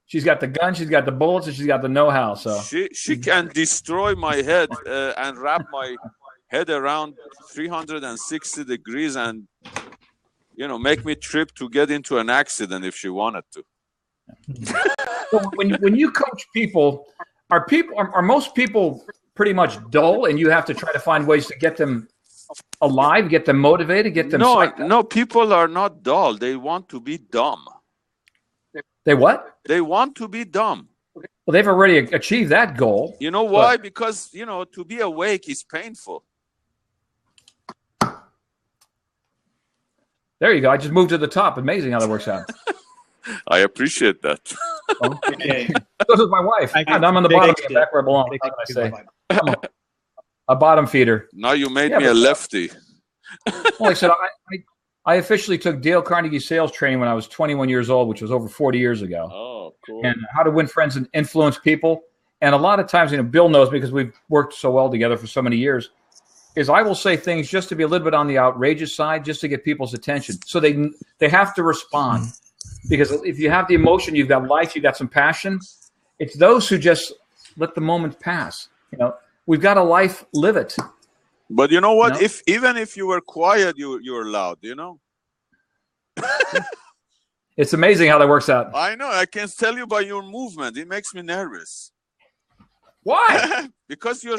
She's got the gun, she's got the bullets, and she's got the know-how. So she can destroy my head and wrap my head around 360 degrees, and make me trip to get into an accident if she wanted to. So when you coach people, are most people pretty much dull, and you have to try to find ways to get them alive, get them motivated, get them No, people are not dull. They want to be dumb. They what? They want to be dumb. Well, they've already achieved that goal. You know why? Because, to be awake is painful. There you go. I just moved to the top. Amazing how that works out. I appreciate that. Okay. So does my wife. I'm on the bottom, back where I belong. How can I say? A bottom feeder. Now you made me a lefty. Well, I said I officially took Dale Carnegie sales training when I was 21 years old, which was over 40 years ago. Oh, cool. And how to win friends and influence people. And a lot of times, Bill knows because we've worked so well together for so many years, is I will say things just to be a little bit on the outrageous side, just to get people's attention. So they have to respond. Because if you have the emotion, you've got life, you've got some passion. It's those who just let the moment pass. We've got a life, live it. But you know what? Even if you were quiet, you're loud. It's amazing how that works out. I know. I can tell you by your movement. It makes me nervous. Why? Because you're